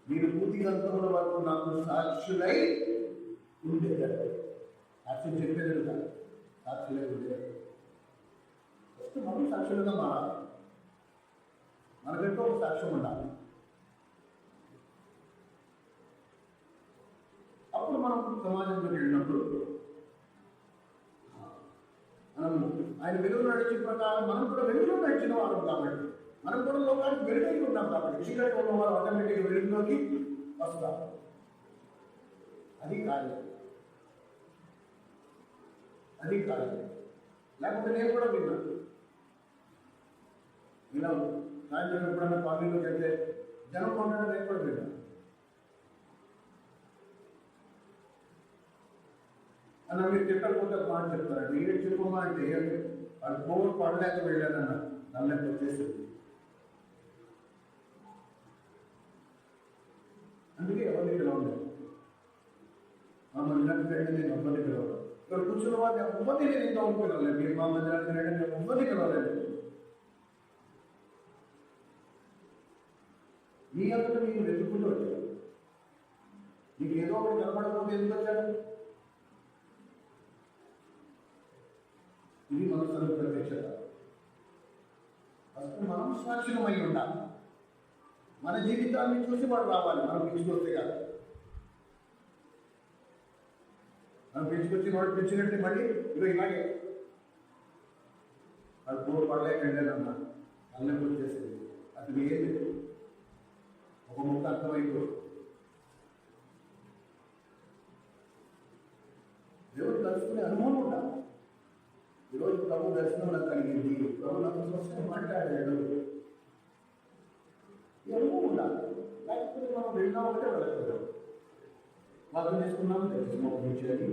మీరు పూర్తిగా అంతముల వరకు నాకు సాక్షులై ఉండేదారు. సాక్ష్యం చెప్పేది కాదు, సాక్షులై ఉండేది. ఫస్ట్ మనం సాక్షులుగా మారాలి. మనకంటూ ఒక సాక్ష్యం ఉండాలి. అప్పుడు మనం సమాజంలోకి వెళ్ళినప్పుడు మనం ఆయన వెలుగులో నడిచిన ప్రకారం మనం కూడా వెలుగులో నడిచిన వారు కాబట్టి, మనం కూడా లోకానికి వెలుగై ఉన్నాం కాబట్టి చీకటి ఉన్న వారు ఆటోమేటిక్గా వెలుగులోకి వస్తారు. అది కార్యం, అది కార్యం. లేకపోతే నేను కూడా విన్నాను, సాయంత్రం ఎప్పుడన్నా కాలనీలో చెప్తే జనం కొండ నేను కూడా విన్నాను. అన్న మీరు తిట్టకపోతే మాట చెప్తారండి. ఏం చెప్పమ్మా అంటే వాడు బోర్ పడలేక వెళ్ళానన్న నల్లకి వచ్చేసింది. అందుకే ఎవరిని పిలవలేదు. మా మందిరానికి రండి, నేను ఎవరిని పిలవలేదు. ఇక్కడ కూర్చున్న వారిని ఎవరిని నేను ఇంకా పిలవలేదు. మీరు మా మందిరానికి రండి, నేను ఎవరిని పిలవలేదు. మీ అంతా మీరు వెతుక్కుంటూ వచ్చారు. మీకు ఏదో ఒకటి కనపడకపోతే ఎందుకు వచ్చాడు? ఇది మనసు ప్రత్యక్షత. ఫస్ట్ మనం సాక్షిమై ఉండాలి. మన జీవితాన్ని చూసి వాడు రావాలి, మనం పిలుచుకొస్తే కాదు. మనం పిలుచుకొచ్చి వాడు పిలిచినట్టు మళ్ళీ ఇదో ఇలాగే అది బోర్ పడలేకండేనన్నా అల్లం వచ్చేసింది. అది ఏం లేదు, ఒక ముక్క అర్థమైపో. దేవుడు కలుసుకునే అనుభవం ఉండాలి. ఈరోజు ప్రభు దర్శనం నాకు కలిగింది, ప్రభు నాకు స్పష్టంగా మాట్లాడాడు, ఈ అనుభవం ఉండాలి. లేకపోతే మనం వెళ్ళినా ఒకటే వెళ్ళకూడదు. వాదన చేసుకున్నాం, దర్శనం చేయాలి.